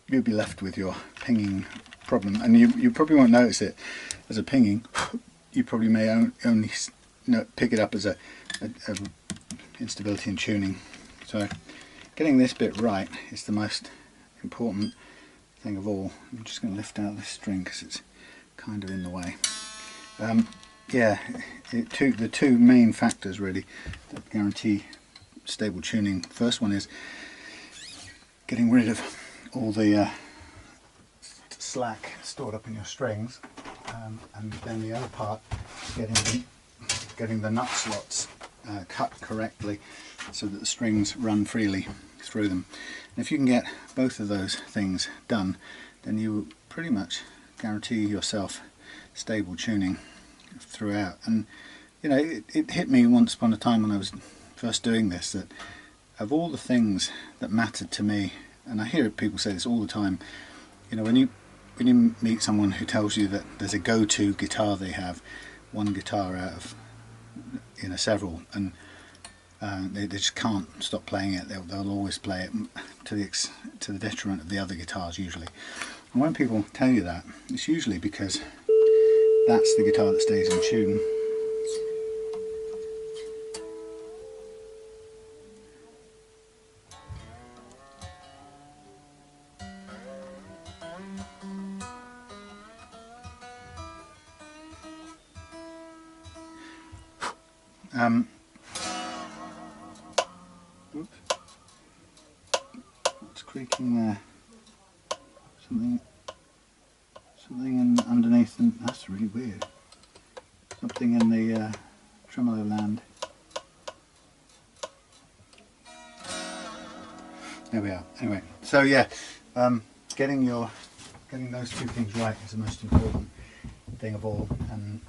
you'll be left with your pinging problem. And you probably won't notice it as a pinging. You probably may only pick it up as a instability in tuning. So getting this bit right is the most important thing of all. I'm just going to lift out this string because it's kind of in the way. Yeah, the two main factors really that guarantee stable tuning. First one is getting rid of all the slack stored up in your strings, and then the other part, getting the nut slots cut correctly so that the strings run freely through them. And if you can get both of those things done, then you pretty much guarantee yourself stable tuning throughout. And you know, it hit me once upon a time when I was first doing this that of all the things that mattered to me, and I hear people say this all the time, you know, when you meet someone who tells you that there's a go-to guitar they have, one guitar out of, you know, several, and they just can't stop playing it. They'll always play it to the detriment of the other guitars usually. And when people tell you that, it's usually because that's the guitar that stays in tune. Oops. What's creaking there? Something underneath, and that's really weird. Something in the tremolo land. There we are. Anyway, so yeah, getting those two things right is the most important thing of all. And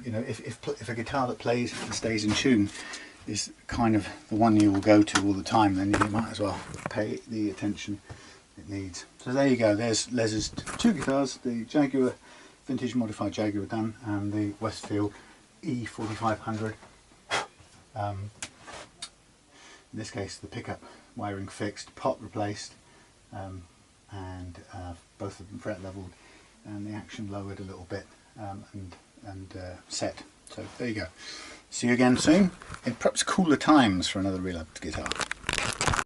you know, if a guitar that plays and stays in tune is kind of the one you will go to all the time, then you might as well pay the attention it needs. So there you go, there's Les's two guitars, the Jaguar, vintage modified Jaguar done, and the Westfield E4500. In this case the pickup wiring fixed, pot replaced, and both of them fret leveled, and the action lowered a little bit, and set. So there you go. See you again soon in perhaps cooler times for another relapsed guitar.